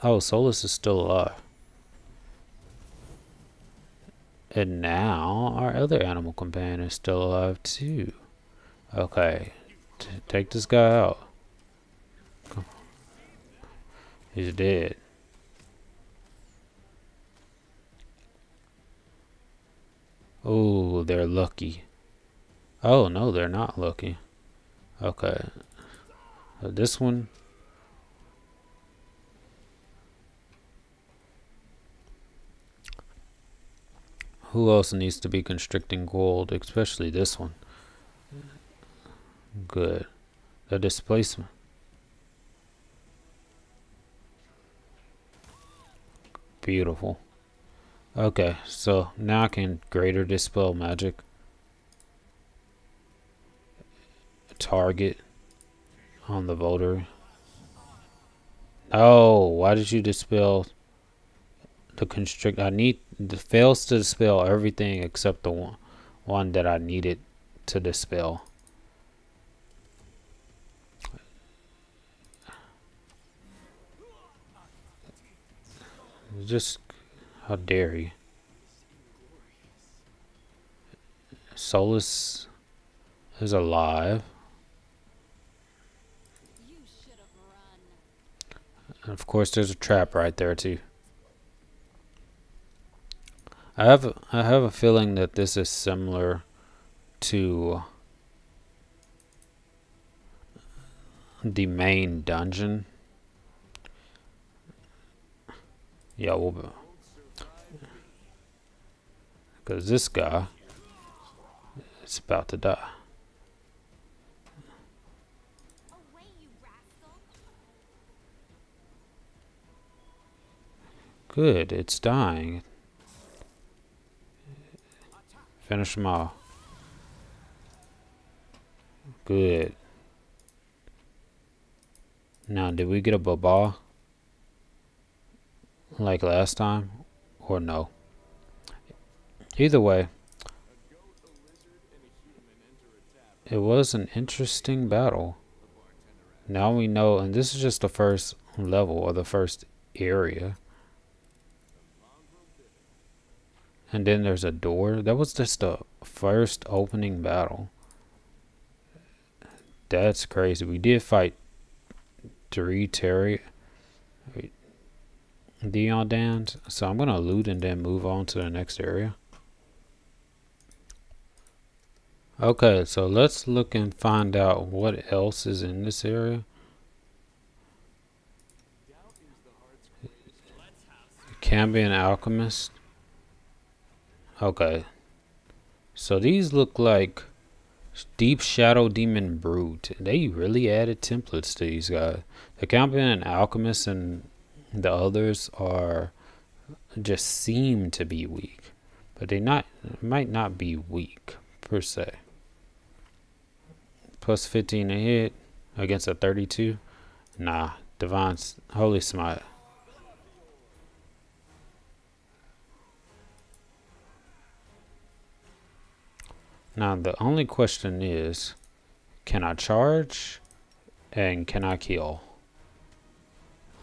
Oh, Solus is still alive. And now our other animal companion is still alive too. Okay, take this guy out. He's dead. Oh, they're lucky. Oh no, they're not lucky. Okay, this one. Who else needs to be constricting gold? Especially this one. Good. The displacement. Beautiful. Okay, so now I can greater dispel magic. Target on the voter. Oh, why did you dispel the constrict? I need fails to dispel everything except the one that I needed to dispel. Just how dare you? Solus. is alive. And of course, there's a trap right there too. I have a feeling that this is similar to the main dungeon. Yeah, because this guy is about to die. Good, it's dying. Finish them off. Good. Now, did we get a baba like last time, or no? Either way, it was an interesting battle. Now we know, and this is just the first level or the first area. And then there's a door. That was just the first opening battle. That's crazy. We did fight Terry Dion Dans. So I'm gonna loot and then move on to the next area. Okay, so let's look and find out what else is in this area. Can be an alchemist. Okay. So these look like Deep Shadow Demon Brute. They really added templates to these guys. The Campion and Alchemist and the others are just seem to be weak. But they might not be weak per se. Plus 15 to hit against a 32. Nah, Divine's Holy Smite. Now the only question is, can I charge and can I kill?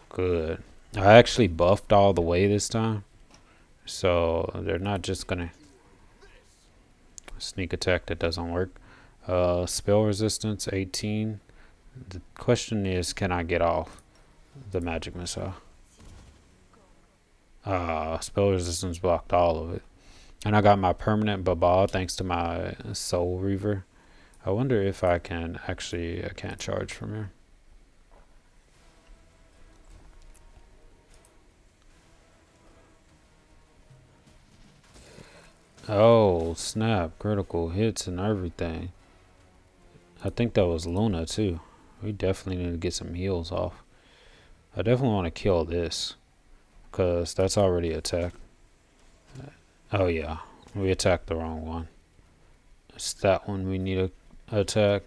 Good. I actually buffed all the way this time, so they're not just gonna sneak attack. That doesn't work. Spell resistance 18. The question is, can I get off the magic missile? Spell resistance blocked all of it. And I got my permanent baba thanks to my soul reaver. I wonder if I can actually, I can't charge from here. Oh snap, critical hits and everything. I think that was Luna too. We definitely need to get some heals off. I definitely want to kill this, because that's already attacked. Oh yeah, we attacked the wrong one. It's that one we need to attack.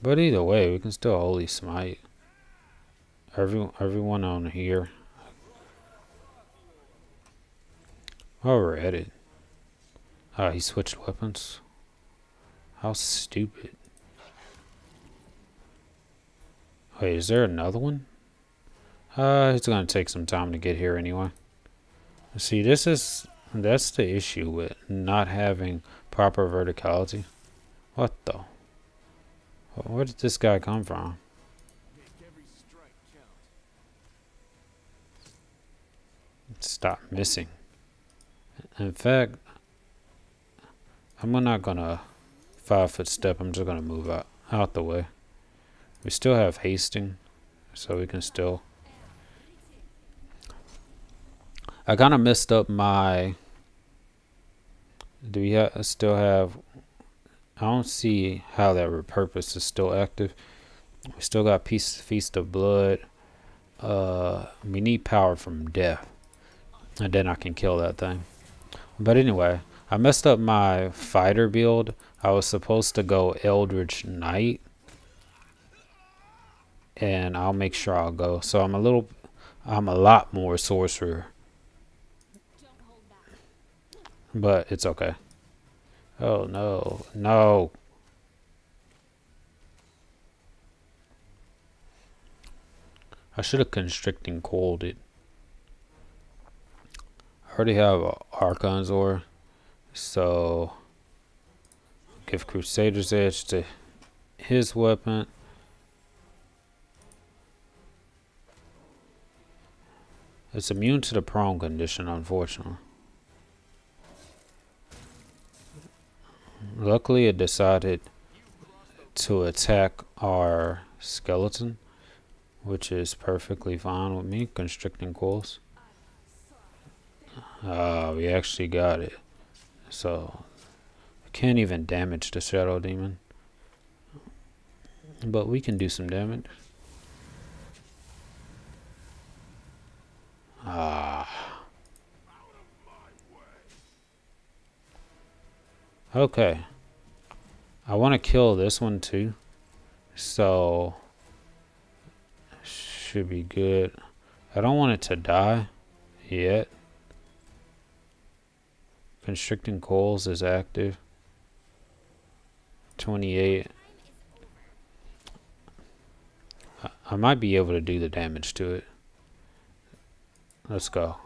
But either way, we can still Holy Smite. Everyone on here. Oh, we're at it. He switched weapons. How stupid. Wait, is there another one? It's gonna take some time to get here anyway. See, that's the issue with not having proper verticality. What the? Where did this guy come from? Stop missing. In fact, I'm not gonna 5-foot step. I'm just gonna move out the way. We still have hasting, so we can still. I kind of messed up my. Do we still have? I don't see how that repurpose is still active. We still got Feast of Blood. We need power from death, and then I can kill that thing. But anyway, I messed up my fighter build. I was supposed to go Eldritch Knight, and I'll make sure I'll go. So I'm a lot more sorcerer. But it's okay. Oh no, no. I should have constricting coiled it. I already have Archon's Ore, so Give Crusader's Edge to his weapon. It's immune to the prone condition, unfortunately. Luckily, it decided to attack our skeleton, which is perfectly fine with me. Constricting coils. We actually got it. So, I can't even damage the Shadow Demon. But we can do some damage. Okay. I want to kill this one too. So, should be good. I don't want it to die yet. Constricting coils is active. 28. I might be able to do the damage to it. Let's go.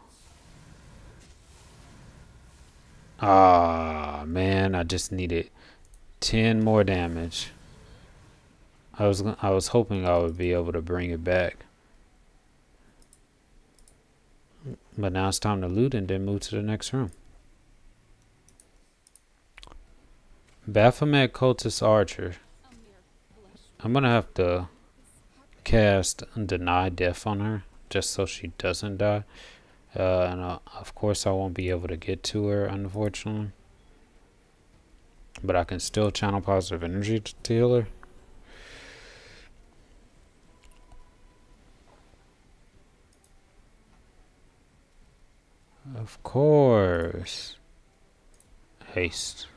Ah, man, I just needed 10 more damage. I was hoping I would be able to bring it back. But now it's time to loot and then move to the next room. Baphomet Cultist Archer. I'm gonna have to cast Deny Death on her just so she doesn't die. And of course I won't be able to get to her, unfortunately. But I can still channel positive energy to heal her. Of course. Haste.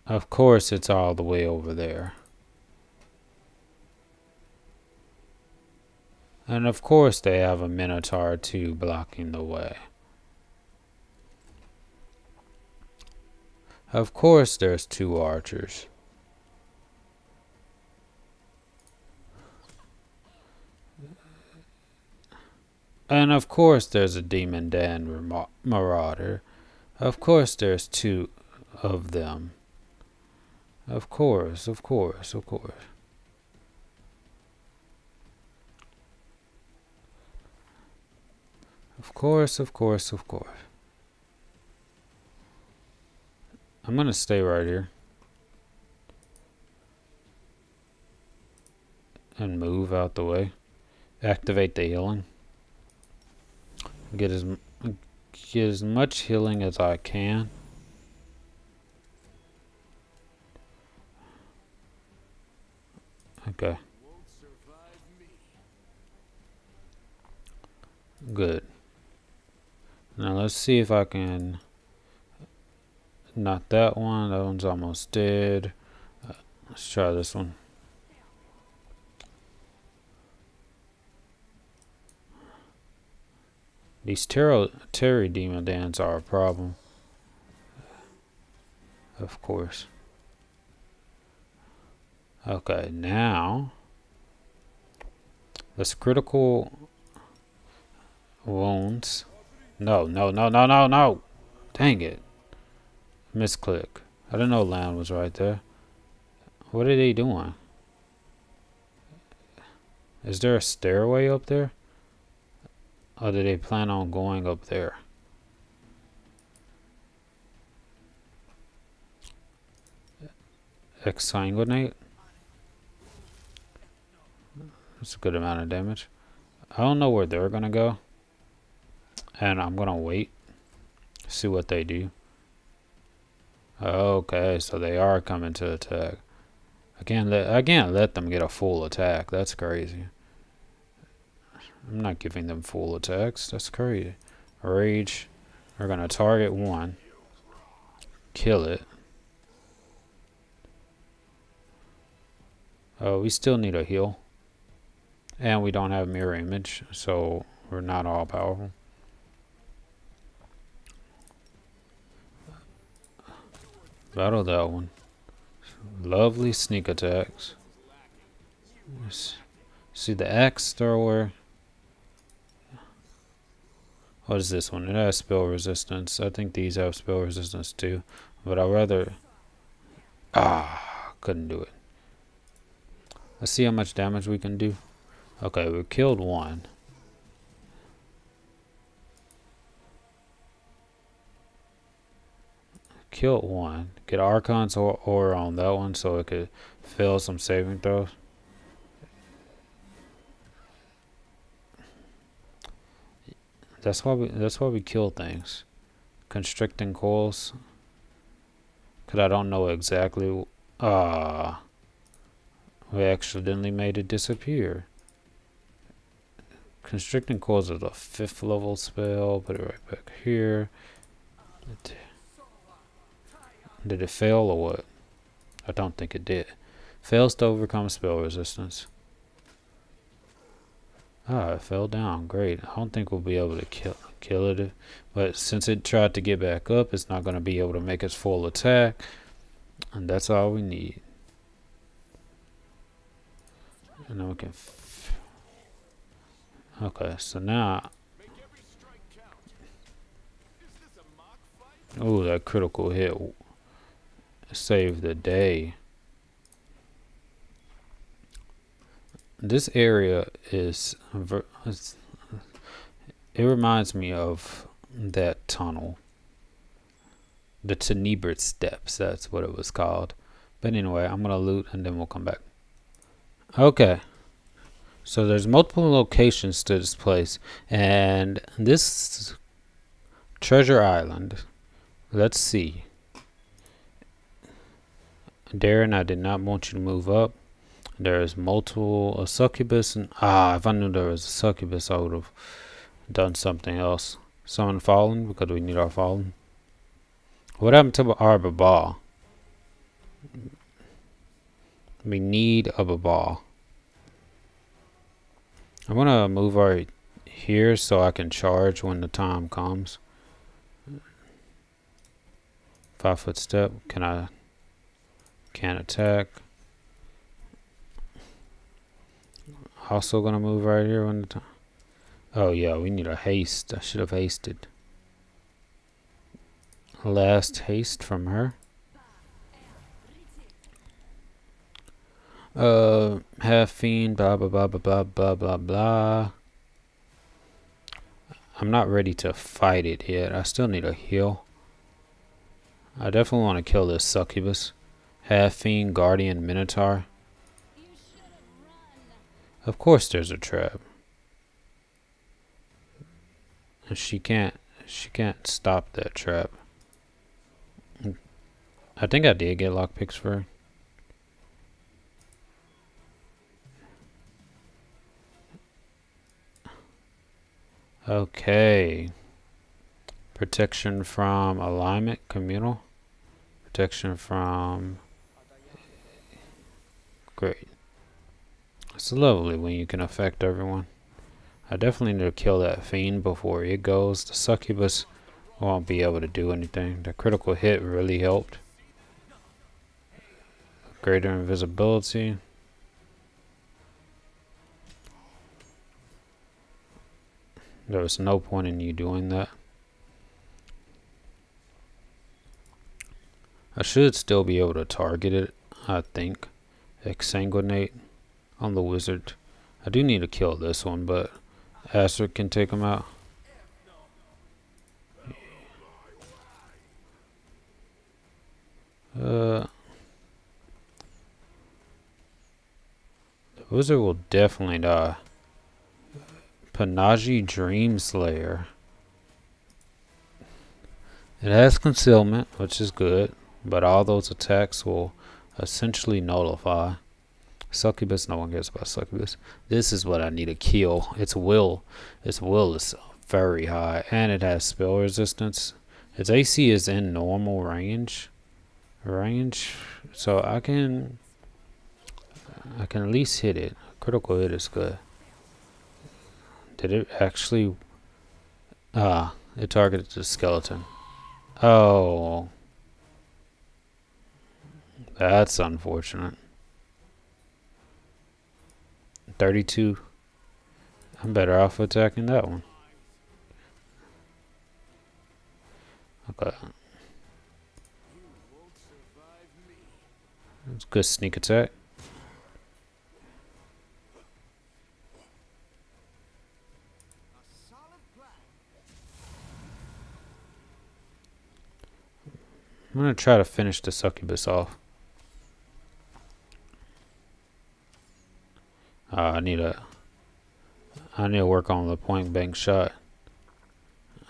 Of course it's all the way over there. And of course they have a Minotaur too blocking the way. Of course there's 2 archers. And of course there's a Demon Dan Marauder. Of course there's 2 of them. Of course, of course, of course. Of course, of course, of course. I'm gonna stay right here. And move out the way. Activate the healing. Get as much healing as I can. Okay. Good. Now let's see if I can. Not that one. That one's almost dead. Let's try this one. These Terry Demon Dans are a problem. Of course. Okay, now let's critical wounds. No. Dang it. Misclick. I didn't know land was right there. What are they doing? Is there a stairway up there? Or do they plan on going up there? Exsanguinate. That's a good amount of damage. I don't know where they're gonna go. And I'm gonna wait. See what they do. Okay, so they are coming to attack. I can't let them get a full attack. That's crazy. I'm not giving them full attacks. That's crazy. Rage. We're gonna target one. Kill it. Oh, we still need a heal. And we don't have mirror image, so we're not all powerful. Battle that one. Lovely sneak attacks. See the axe thrower. What is this one? It has spell resistance. I think these have spell resistance too. But I'd rather... couldn't do it. Let's see how much damage we can do. Okay, we killed one. Killed one. Get Archon's aura on that one so it could fail some saving throws. That's why we kill things. Constricting coils. Cause I don't know exactly. We accidentally made it disappear. Constricting coils is a 5th level spell. Put it right back here. Did it fail or what? I don't think it did. Fails to overcome spell resistance. It fell down. Great. I don't think we'll be able to kill it. But since it tried to get back up, it's not going to be able to make its full attack. And that's all we need. And then we can... Okay, so now... Oh, that critical hit saved the day. This area is... It reminds me of that tunnel. The Tenebert Steps, that's what it was called. But anyway, I'm going to loot and then we'll come back. Okay. So there's multiple locations to this place. And this treasure island, let's see. Darren, I did not want you to move up. There's multiple succubus and if I knew there was a succubus, I would have done something else. Summon fallen because we need our fallen. What happened to our Babal? We need a Babal. I'm gonna move our here so I can charge when the time comes. 5-foot step. Can't attack. Also gonna move right here when the time. Oh yeah, we need a haste. I should have hasted. Last haste from her. Half fiend, blah blah blah blah blah blah blah blah. I'm not ready to fight it yet. I still need a heal. I definitely want to kill this succubus. Half fiend, guardian, minotaur. Of course there's a trap. And she can't stop that trap. I think I did get lockpicks for her. Okay. Protection from alignment, communal. Protection from... Great. It's lovely when you can affect everyone. I definitely need to kill that fiend before it goes. The succubus won't be able to do anything. The critical hit really helped. Greater invisibility. There was no point in you doing that. I should still be able to target it, I think. Exsanguinate on the wizard. I do need to kill this one, but Aster can take him out. The wizard will definitely die. Panaji Dream Slayer. It has concealment, which is good, but all those attacks will essentially nullify. Succubus, no one cares about succubus. This is what I need to kill. Its will is very high, and it has spell resistance. Its AC is in normal range, so I can at least hit it. Critical hit is good. Did it actually? It targeted the skeleton. Oh, that's unfortunate. 32. I'm better off attacking that one. Okay. It's a good sneak attack. I'm gonna try to finish the succubus off. I need to work on the point blank shot.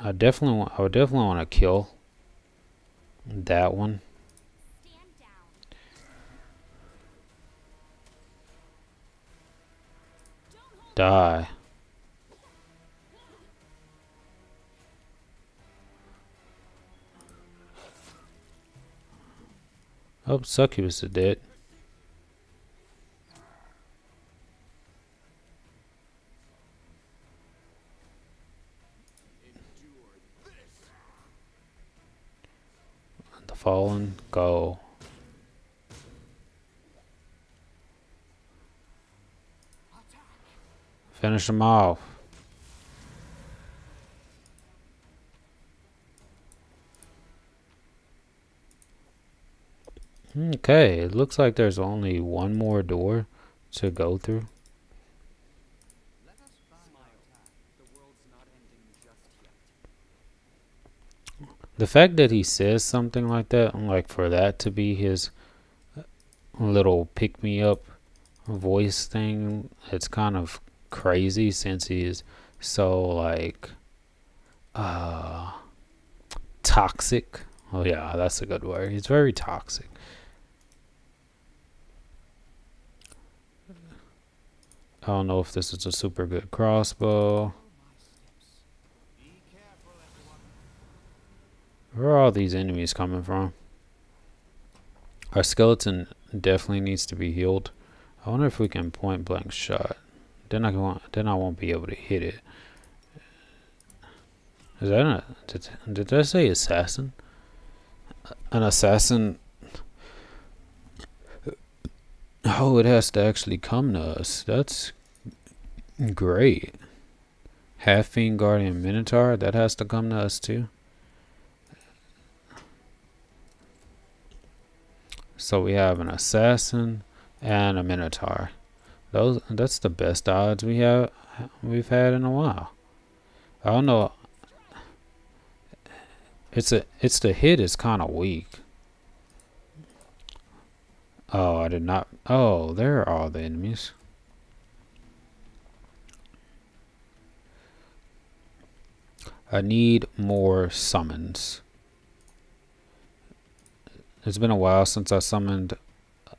I would definitely want to kill that one. Die. Oh, succubus is dead. The fallen go. Finish him off. Okay, it looks like there's only one more door to go through. The fact that he says something like that, like for that to be his little pick-me-up voice thing, it's kind of crazy since he is so like toxic. Oh yeah, that's a good word. He's very toxic. I don't know if this is a super good crossbow. Where are all these enemies coming from? Our skeleton definitely needs to be healed. I wonder if we can point blank shot. Then I won't be able to hit it. Is that did I say assassin? An assassin. Oh, it has to actually come to us. That's great. Half Fiend Guardian Minotaur, that has to come to us too. So we have an assassin and a Minotaur. That's the best odds we've had in a while. I don't know. It's the hit is kind of weak. Oh, I did not. Oh, there are all the enemies. I need more summons. It's been a while since I summoned.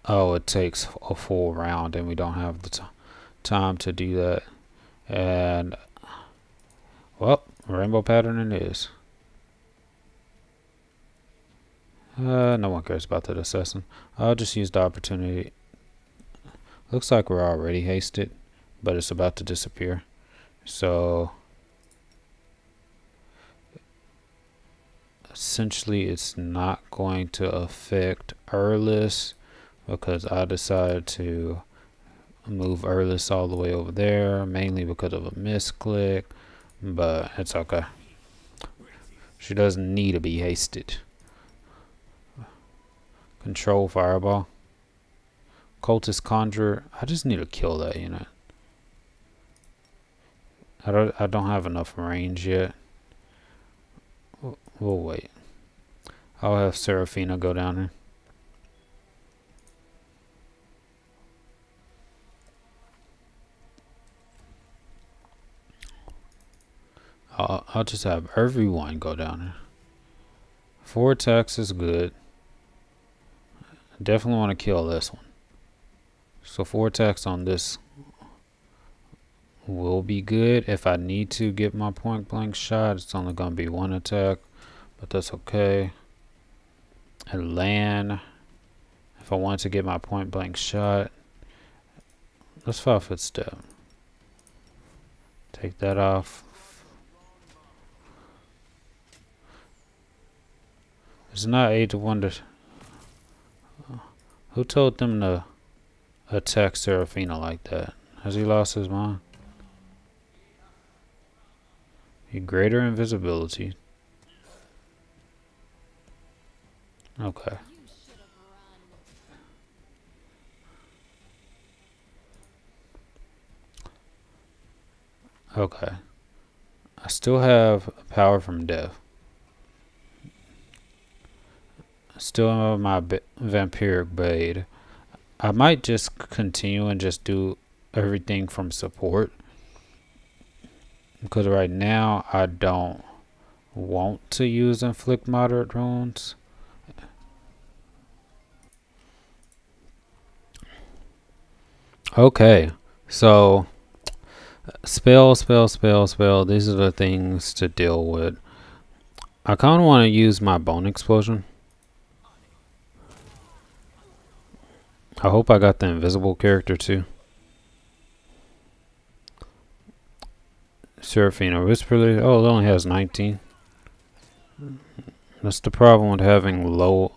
Oh, it takes a full round and we don't have the time to do that. And, well, rainbow pattern it is. No one cares about that assassin. I'll just use the opportunity. Looks like we're already hasted, but it's about to disappear. So, essentially it's not going to affect Earless because I decided to move Earless all the way over there, mainly because of a misclick, but it's okay. She doesn't need to be hasted. Control Fireball. Cultist Conjurer. I just need to kill that unit. I don't have enough range yet. We'll wait. I'll have Seraphina go down here. I'll just have everyone go down here. 4 attacks is good. Definitely want to kill this one. So 4 attacks on this will be good. If I need to get my point blank shot, it's only going to be 1 attack, but that's okay. And land. If I want to get my point blank shot, let's 5-foot step. Take that off. It's not Age of Wonder. Who told them to attack Seraphina like that? Has he lost his mind? Greater invisibility. Okay. Okay. I still have power from death. Still have my vampiric blade. I might just continue and just do everything from support. Because right now I don't want to use inflict moderate wounds. Okay. So spell. These are the things to deal with. I kind of want to use my bone explosion. I hope I got the invisible character too. Seraphina Whisperly. Oh, it only has 19. That's the problem with having low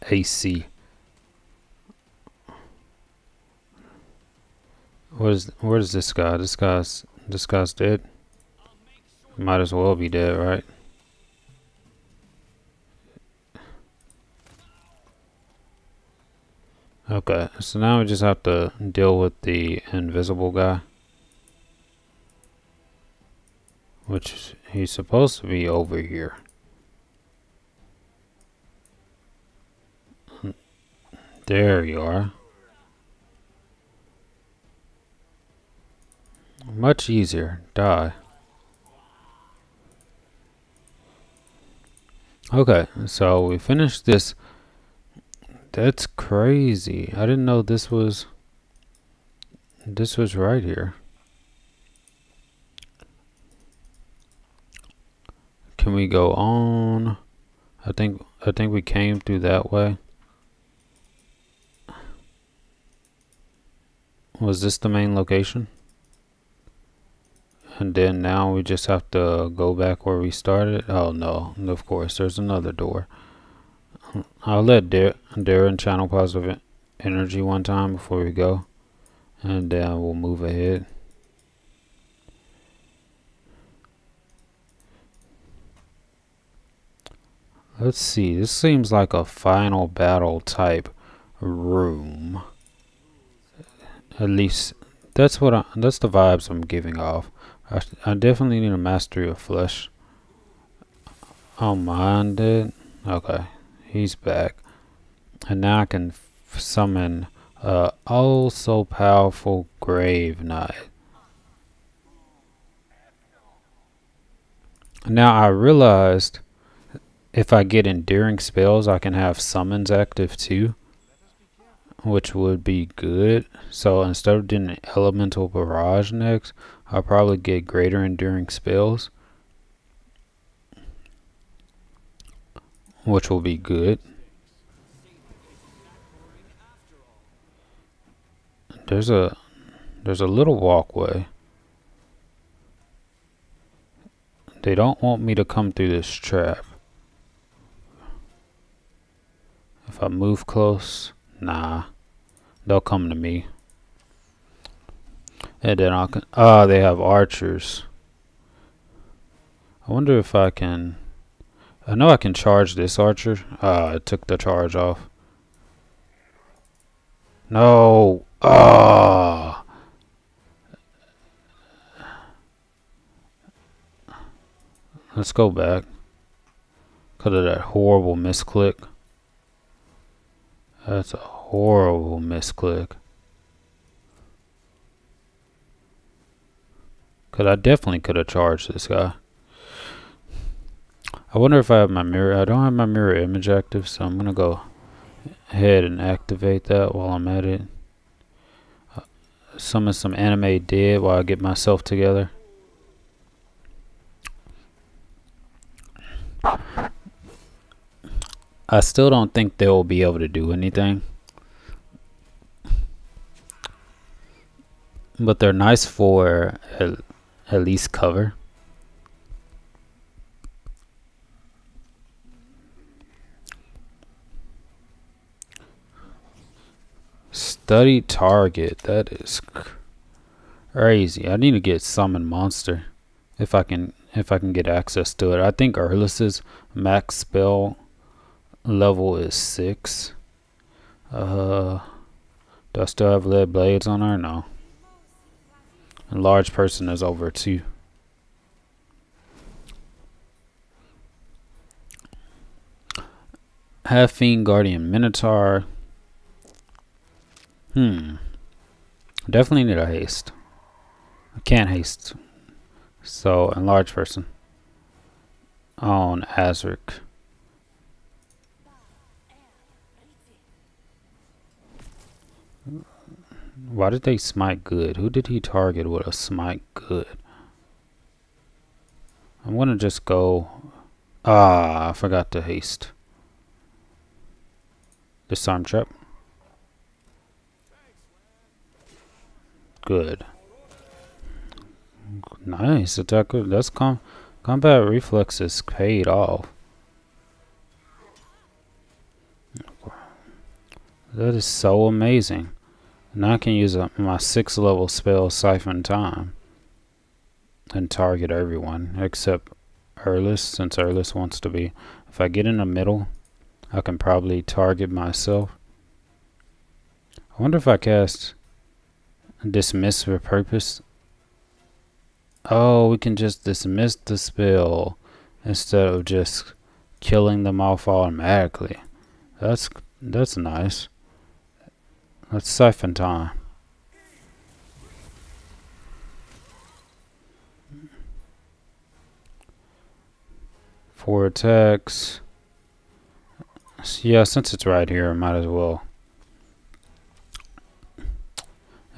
AC. Where's this guy? This guy's dead. Might as well be dead, right? Okay, so now we just have to deal with the invisible guy. Which he's supposed to be over here. There you are. Much easier. Die. Okay, so we finished this. That's crazy. I didn't know this was right here. Can we go on? I think we came through that way. Was this the main location? And then now we just have to go back where we started. Oh no, of course there's another door. I'll let Darren channel positive energy one time before we go, and then we'll move ahead. Let's see, this seems like a final battle type room. At least that's the vibes I'm giving off. I definitely need a mastery of flesh. Oh, mine did. Okay, he's back, and now I can summon a oh so powerful grave knight. Now I realized if I get enduring spells, I can have summons active too, which would be good. So instead of doing an elemental barrage next, I'll probably get greater enduring spells, which will be good. There's a little walkway. They don't want me to come through this trap. If I move close, nah, they'll come to me. And then they have archers. I wonder if I can. I know I can charge this archer. I took the charge off. No. Let's go back. Because of that horrible misclick. That's a horrible misclick. Because I definitely could have charged this guy. I wonder if I have my mirror. I don't have my mirror image active, so I'm going to go ahead and activate that while I'm at it. Summon some anime dead while I get myself together. I still don't think they will be able to do anything, but they're nice for at least cover. Study target. That is crazy. I need to get summon monster if I can get access to it. I think Erlis's max spell level is 6. Do I still have lead blades on her? No. A large person is over 2. Half Fiend Guardian Minotaur. Definitely need a haste. I can't haste. So, enlarge person. On Azric. Why did they smite good? Who did he target with a smite good? I'm gonna just go. I forgot to haste. Disarm trap. Good. Nice attacker. That's combat reflexes paid off. That is so amazing. Now I can use my 6th level spell Siphon Time and target everyone except Erlis, since Erlis wants to be. If I get in the middle, I can probably target myself. I wonder if I cast Dismiss for purpose. Oh, we can just dismiss the spell instead of just killing them off automatically. That's nice. Let's Siphon Time. Four attacks. Yeah, since it's right here, I might as well.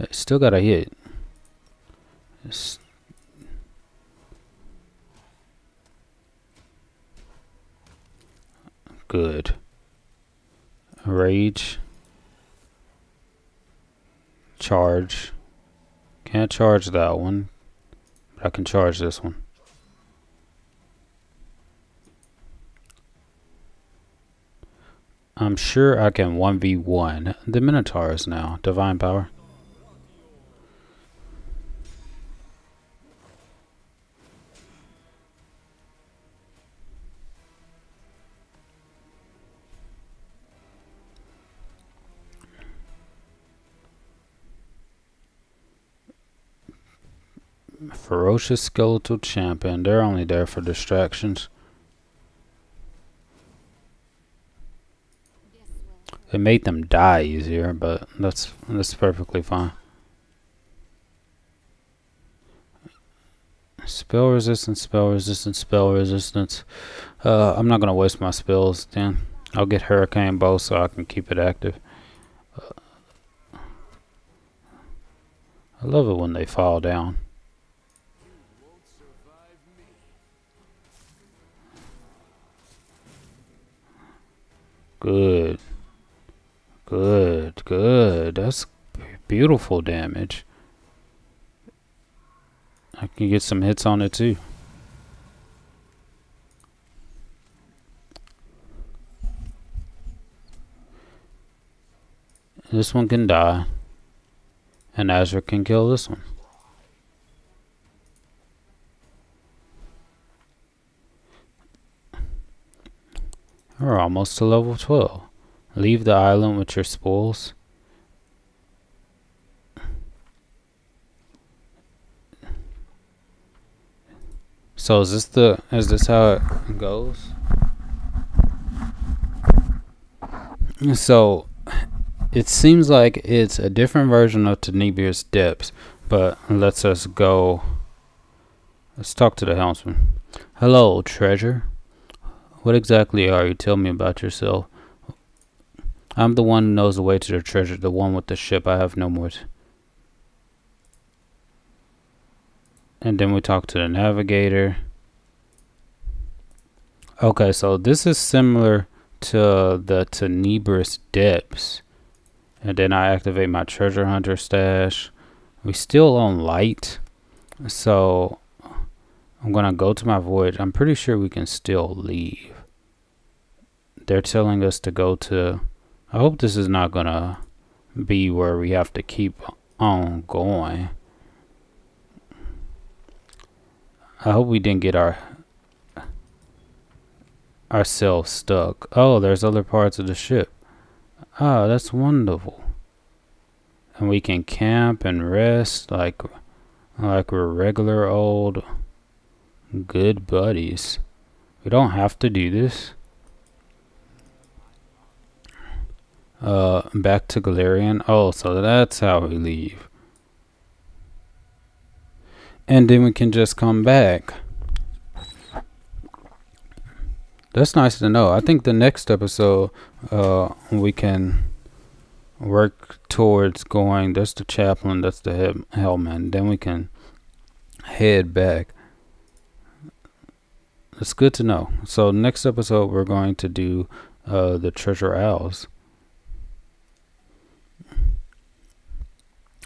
Still got a hit. Good. Rage. Charge. Can't charge that one, but I can charge this one. I'm sure I can 1v1 the Minotaurs now. Divine Power. Ferocious Skeletal Champion. They're only there for distractions. It made them die easier, but that's perfectly fine. Spell resistance, spell resistance, spell resistance. I'm not gonna waste my spells then. I'll get Hurricane Bow so I can keep it active. I love it when they fall down. Good. Good, good. That's beautiful damage. I can get some hits on it too. This one can die. And Azure can kill this one. We're almost to level 12. Leave the island with your spoils. So is this how it goes? So it seems like it's a different version of Tenebrous Depths, but let's go. Let's talk to the helmsman. Hello, treasure. What exactly are you? Tell me about yourself. I'm the one who knows the way to the treasure, the one with the ship. I have no more. And then we talk to the navigator. Okay, so this is similar to the Tenebrous Depths. And then I activate my treasure hunter stash. We still on light. So I'm gonna go to my voyage. I'm pretty sure we can still leave. They're telling us to go to... I hope this is not gonna be where we have to keep on going. I hope we didn't get our... ourselves stuck. Oh, there's other parts of the ship. Ah, that's wonderful. And we can camp and rest like we're regular old good buddies. We don't have to do this. Back to Galarian. Oh, so that's how we leave. And then we can just come back. That's nice to know. I think the next episode, we can work towards going. That's the chaplain. That's the hellman. Then we can head back. It's good to know. So next episode, we're going to do the treasure owls.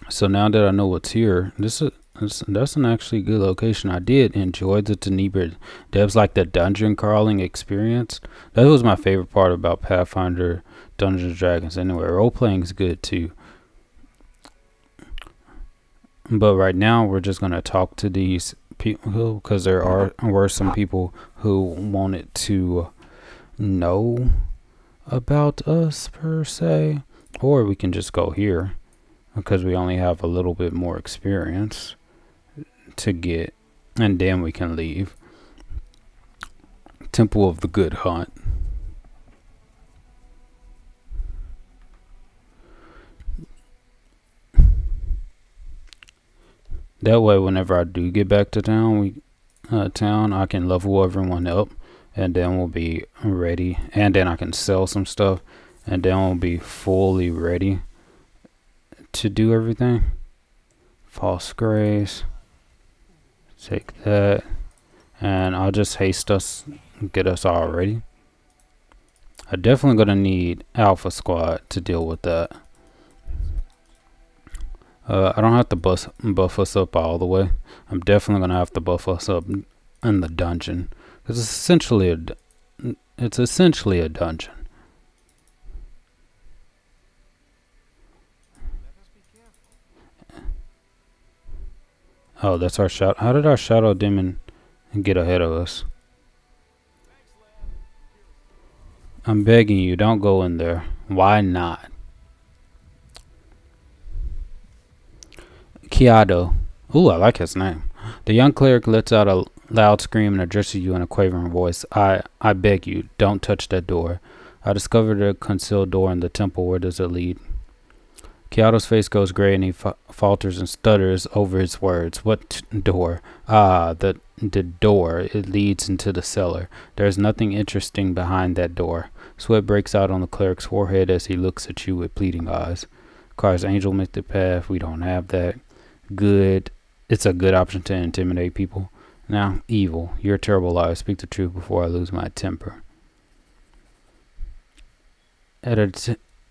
So now that I know what's here, that's an actually good location. I did enjoy the Tenebra Devs, like the dungeon crawling experience. That was my favorite part about Pathfinder Dungeons and Dragons. Anyway, role playing is good too. But right now we're just gonna talk to these people because there were some people who wanted to know about us per se, or we can just go here because we only have a little bit more experience to get, and then we can leave. Temple of the Good Hunt. That way, whenever I do get back to town, I can level everyone up, and then we'll be ready. And then I can sell some stuff, and then we'll be fully ready to do everything. False Grace. Take that, and I'll just haste us, get us all ready. I'm definitely gonna need Alpha Squad to deal with that. I don't have to buff us up all the way. I'm definitely gonna have to buff us up in the dungeon because it's essentially a dungeon. Oh, that's our shadow. How did our shadow demon get ahead of us? I'm begging you, don't go in there. Why not? Kiado. Ooh, I like his name. The young cleric lets out a loud scream and addresses you in a quavering voice. I beg you, don't touch that door. I discovered a concealed door in the temple. Where does it lead? Kiado's face goes gray and he falters and stutters over his words. What door? Ah, the door. It leads into the cellar. There is nothing interesting behind that door. Sweat breaks out on the cleric's forehead as he looks at you with pleading eyes. Requires angel mystic path. We don't have that. Good. It's a good option to intimidate people. Now, evil. You're a terrible liar. Speak the truth before I lose my temper.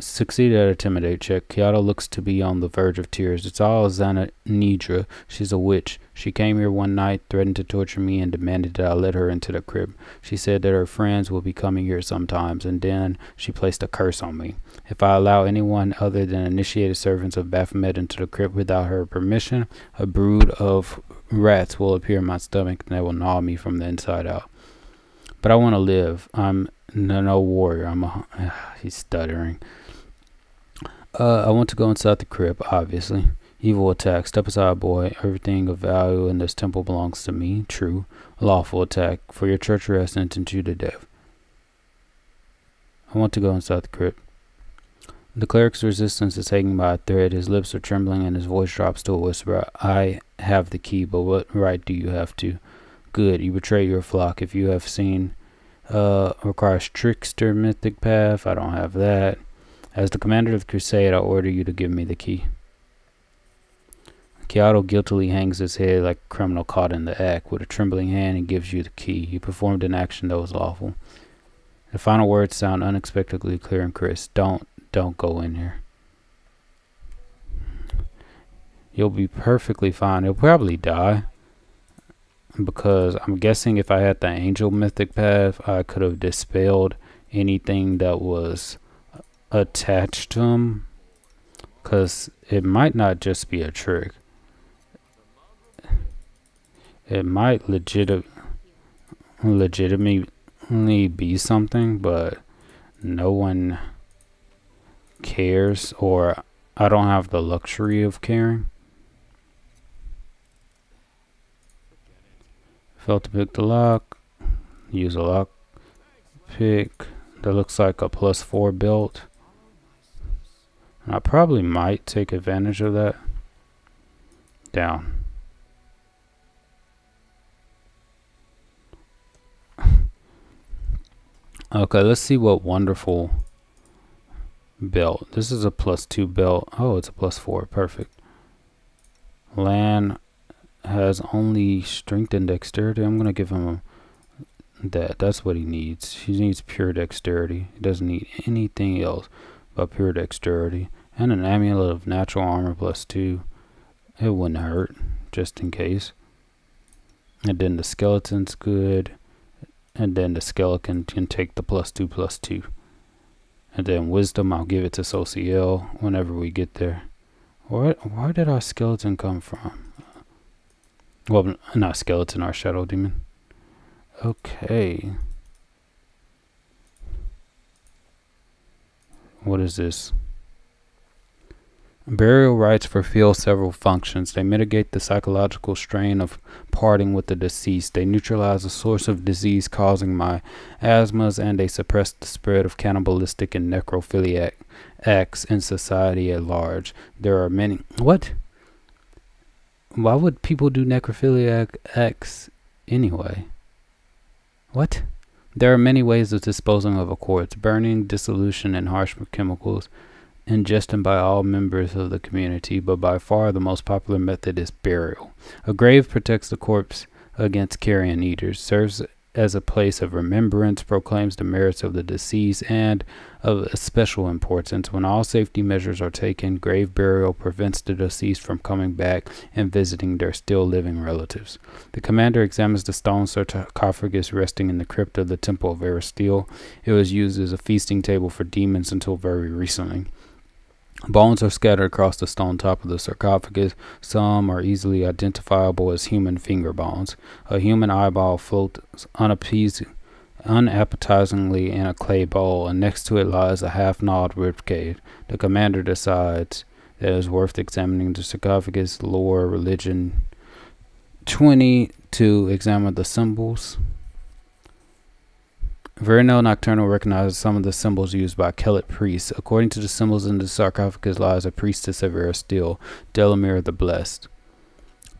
Succeeded at a intimidate check. Kiado looks to be on the verge of tears. It's all Nidra. She's a witch. She came here one night, threatened to torture me, and demanded that I let her into the crib. She said that her friends will be coming here sometimes, and then she placed a curse on me. If I allow anyone other than initiated servants of Baphomet into the crypt without her permission, a brood of rats will appear in my stomach and they will gnaw me from the inside out. But I want to live. I'm no warrior. He's stuttering. I want to go inside the crypt, obviously. Evil attack. Step aside, boy. Everything of value in this temple belongs to me. True. Lawful attack. For your treachery, I sentence you to death. I want to go inside the crypt. The cleric's resistance is hanging by a thread. His lips are trembling and his voice drops to a whisper. I have the key, but what right do you have to? Good. You betray your flock. If you have seen, requires trickster mythic path. I don't have that. As the commander of the crusade, I order you to give me the key. Kiado guiltily hangs his head like a criminal caught in the act. With a trembling hand, he gives you the key. You performed an action that was lawful. The final words sound unexpectedly clear and crisp. Don't go in here. You'll be perfectly fine. You'll probably die. Because I'm guessing if I had the angel mythic path, I could have dispelled anything that was attached to him, because it might not just be a trick. It might legitimately definitely be something, but no one cares, or I don't have the luxury of caring. Failed to pick the lock. Use a lock pick. That looks like a +4 belt. I probably might take advantage of that. Down. Okay, let's see what wonderful belt. This is a +2 belt. Oh, it's a +4. Perfect. Lan has only strength and dexterity. I'm going to give him that. That's what he needs. He needs pure dexterity. He doesn't need anything else but pure dexterity. And an amulet of natural armor +2. It wouldn't hurt, just in case. And then the skeleton's good. And then the skeleton can take the +2/+2. And then wisdom, I'll give it to Social whenever we get there. Where did our skeleton come from? Well, not skeleton, our shadow demon. Okay. What is this? Burial rites fulfill several functions. They mitigate the psychological strain of parting with the deceased. They neutralize the source of disease causing my asthmas, and they suppress the spread of cannibalistic and necrophiliac acts in society at large. There are many... What? Why would people do necrophiliac acts anyway? What? There are many ways of disposing of a corpse: burning, dissolution, and harsh chemicals, ingestion by all members of the community, but by far the most popular method is burial. A grave protects the corpse against carrion eaters, serves as a place of remembrance, proclaims the merits of the deceased, and of special importance. When all safety measures are taken, grave burial prevents the deceased from coming back and visiting their still living relatives. The commander examines the stone sarcophagus resting in the crypt of the Temple of Aristeel. It was used as a feasting table for demons until very recently. Bones are scattered across the stone top of the sarcophagus. Some are easily identifiable as human finger bones. A human eyeball floats unappetizingly in a clay bowl, and next to it lies a half-gnawed ribcage. The commander decides that it is worth examining the sarcophagus. Lore, religion 20 to examine the symbols. Vernel Nocturnal recognizes some of the symbols used by Kellet priests. According to the symbols in the sarcophagus lies a priestess of Aristeel, Delamere the Blessed.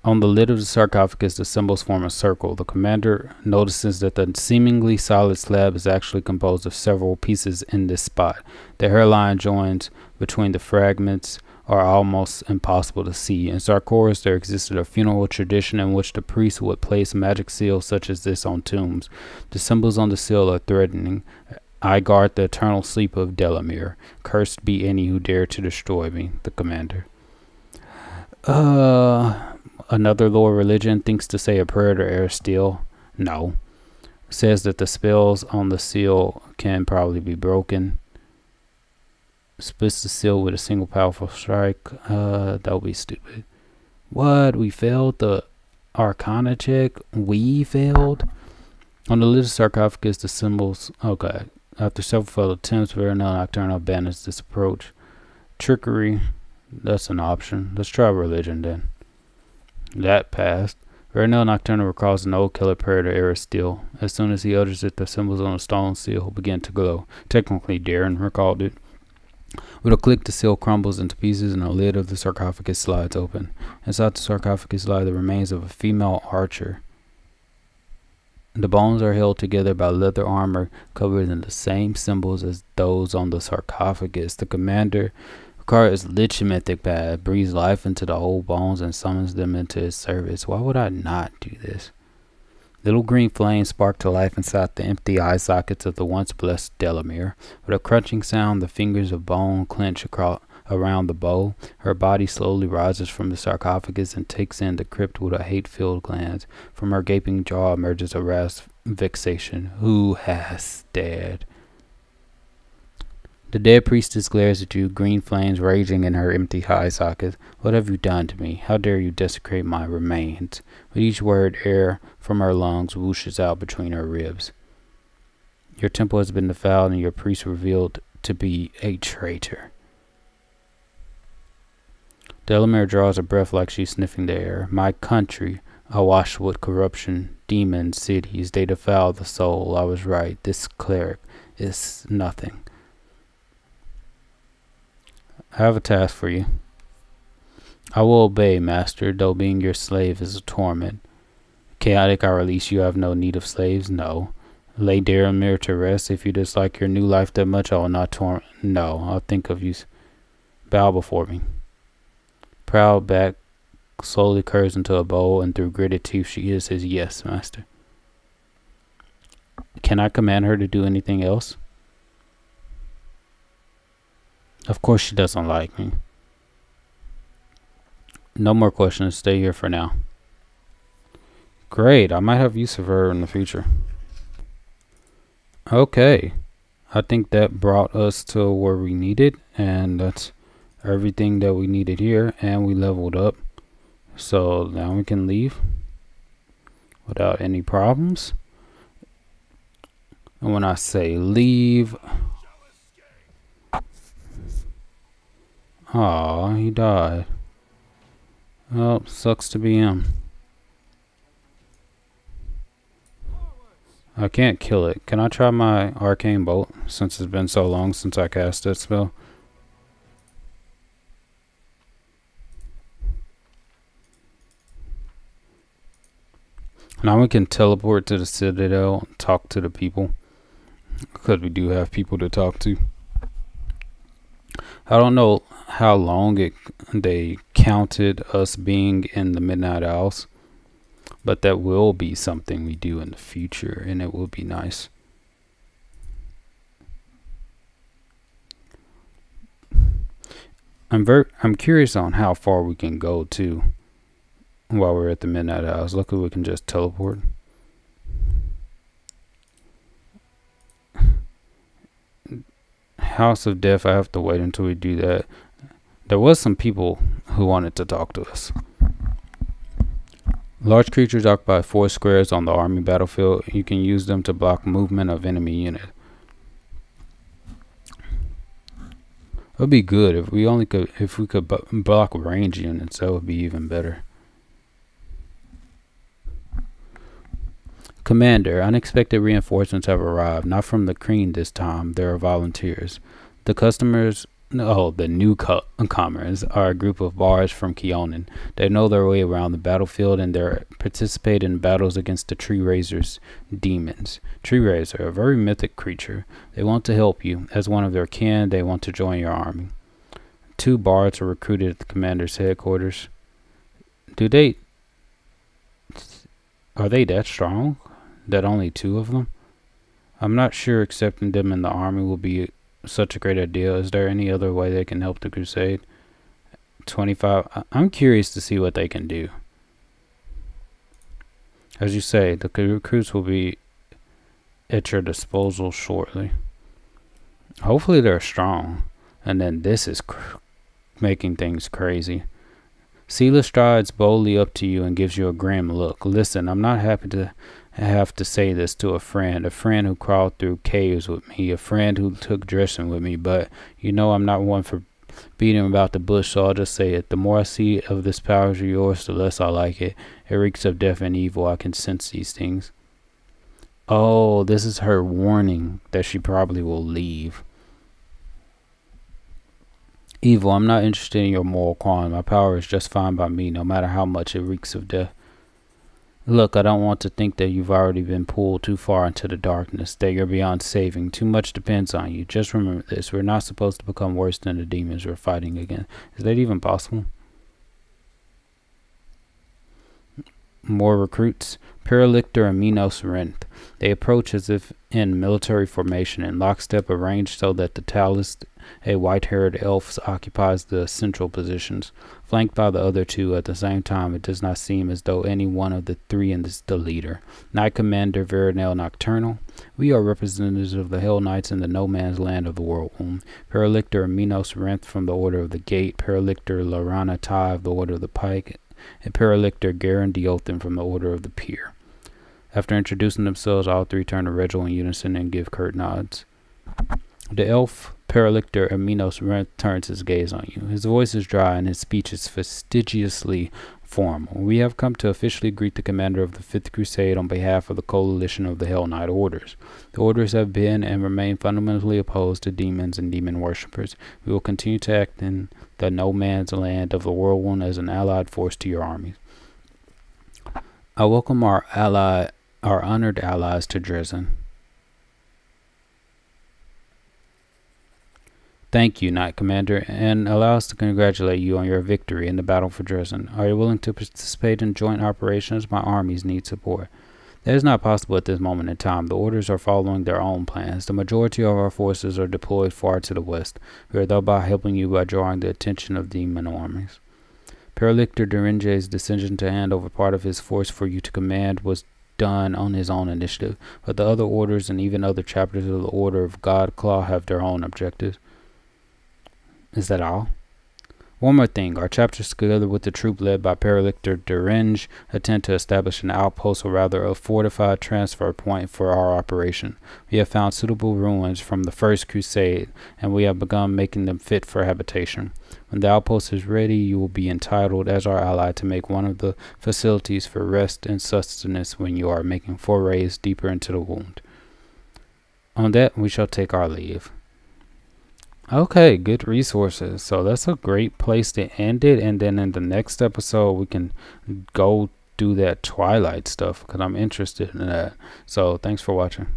On the lid of the sarcophagus, the symbols form a circle. The commander notices that the seemingly solid slab is actually composed of several pieces in this spot. The hairline joins between the fragments are almost impossible to see. In Sarkoris, there existed a funeral tradition in which the priest would place magic seals such as this on tombs. The symbols on the seal are threatening. I guard the eternal sleep of Delamere. Cursed be any who dare to destroy me, the commander. Another lore religion thinks to say a prayer to Aristeel. No. Says that the spells on the seal can probably be broken. Splits the seal with a single powerful strike. That would be stupid. What? We failed the Arcana check? We failed? On the lid of the sarcophagus, the symbols... Okay. After several failed attempts, Vernel Nocturnal abandons this approach. Trickery. That's an option. Let's try religion then. That passed. Vernel Nocturnal recalls an old killer prayer to Aristeel. As soon as he utters it, the symbols on the stone seal begin to glow. Technically, Darren recalled it. With a click, the seal crumbles into pieces and the lid of the sarcophagus slides open. Inside the sarcophagus lie the remains of a female archer. The bones are held together by leather armor covered in the same symbols as those on the sarcophagus. The commander requires Lich Mythic Pad, breathes life into the whole bones and summons them into his service. Why would I not do this? Little green flames spark to life inside the empty eye sockets of the once blessed Delamere. With a crunching sound, the fingers of bone clench around the bowl. Her body slowly rises from the sarcophagus and takes in the crypt with a hate-filled glance. From her gaping jaw emerges a rasped vexation. Who has dared? The dead priestess glares at you, green flames raging in her empty eye socket. What have you done to me? How dare you desecrate my remains? With each word, air from her lungs whooshes out between her ribs. Your temple has been defiled and your priest revealed to be a traitor. Delamere draws a breath like she's sniffing the air. My country, awash with corruption, demons, cities, they defile the soul. I was right. This cleric is nothing. I have a task for you. I will obey, master, though being your slave is a torment. Chaotic, I release you. I have no need of slaves. No. Lay Delamere to rest. If you dislike your new life that much, I will not torment. No, I'll think of you. Bow before me. Proud back slowly curves into a bowl, and through gritted teeth she says, yes, master. Can I command her to do anything else? Of course she doesn't like me. No more questions. Stay here for now. Great. I might have use of her in the future. Okay. I think that brought us to where we needed, and that's everything that we needed here, and we leveled up. So now we can leave without any problems. And when I say leave, aw, he died. Oh, sucks to be him. I can't kill it. Can I try my arcane bolt since it's been so long since I cast that spell? Now we can teleport to the Citadel and talk to the people, because we do have people to talk to. I don't know how long they counted us being in the Midnight Isles, but that will be something we do in the future, and it will be nice. I'm curious on how far we can go too while we're at the Midnight Isles. Luckily we can just teleport. House of Death, I have to wait until we do that. There was some people who wanted to talk to us. Large creatures occupy 4 squares on the army battlefield. You can use them to block movement of enemy unit. It would be good if we could block range units. That would be even better. Commander, unexpected reinforcements have arrived. Not from the Kreen this time. There are volunteers. The newcomers are a group of bards from Keonan. They know their way around the battlefield, and they participate in battles against the Tree Razor's demons. Tree Razor, a very mythic creature. They want to help you. As one of their kin, they want to join your army. 2 bards are recruited at the commander's headquarters. Are they that strong? That only 2 of them? I'm not sure accepting them in the army will be such a great idea. Is there any other way they can help the crusade? 25. I'm curious to see what they can do. As you say, the recruits will be at your disposal shortly. Hopefully they're strong. And then this is making things crazy. Seela strides boldly up to you and gives you a grim look. Listen, I'm not happy to have to say this to a friend who crawled through caves with me, a friend who took dressing with me, but you know I'm not one for beating about the bush, so I'll just say it. The more I see of this power of yours, the less I like it. It reeks of death and evil. I can sense these things. Oh, this is her warning that she probably will leave. Evil, I'm not interested in your moral quality. My power is just fine by me, no matter how much it reeks of death. Look, I don't want to think that you've already been pulled too far into the darkness, that you're beyond saving. Too much depends on you. Just remember this. We're not supposed to become worse than the demons we're fighting against. Is that even possible? More recruits. Paralictor and Minos Renth. They approach as if in military formation, in lockstep, arranged so that the Talus, a white-haired elf, occupies the central positions. Flanked by the other 2 at the same time, it does not seem as though any one of the 3 is the leader. Knight Commander Veronel Nocturnal. We are representatives of the Hell Knights in the no man's land of the Whirlwind. Paralictor Minos Renth from the Order of the Gate. Paralictor Larana Tai of the Order of the Pike. And Paralictor Garen Diothan from the Order of the Pier. After introducing themselves, all three turn to Regil in unison and give curt nods. The elf Paralictor Aminos turns his gaze on you. His voice is dry and his speech is fastidiously formal. We have come to officially greet the commander of the Fifth Crusade on behalf of the coalition of the Hell Knight Orders. The Orders have been and remain fundamentally opposed to demons and demon worshippers. We will continue to act in the no man's land of the Whirlwind as an allied force to your armies. I welcome our honored allies to Dresden. Thank you, Knight Commander, and allow us to congratulate you on your victory in the battle for Dresden. Are you willing to participate in joint operations? My armies need support. That is not possible at this moment in time. The Orders are following their own plans. The majority of our forces are deployed far to the west. We are thereby helping you by drawing the attention of demon armies. Paralictor Duringe's decision to hand over part of his force for you to command was done on his own initiative, but the other orders and even other chapters of the Order of Godclaw have their own objectives. Is that all? One more thing. Our chapters, together with the troop led by Paralictor Duringe, intend to establish an outpost, or rather a fortified transfer point for our operation. We have found suitable ruins from the First Crusade, and we have begun making them fit for habitation. When the outpost is ready, you will be entitled, as our ally, to make one of the facilities for rest and sustenance when you are making forays deeper into the wound. On that, we shall take our leave. Okay, good resources. So that's a great place to end it. And then in the next episode, we can go do that Twilight stuff because I'm interested in that. So thanks for watching.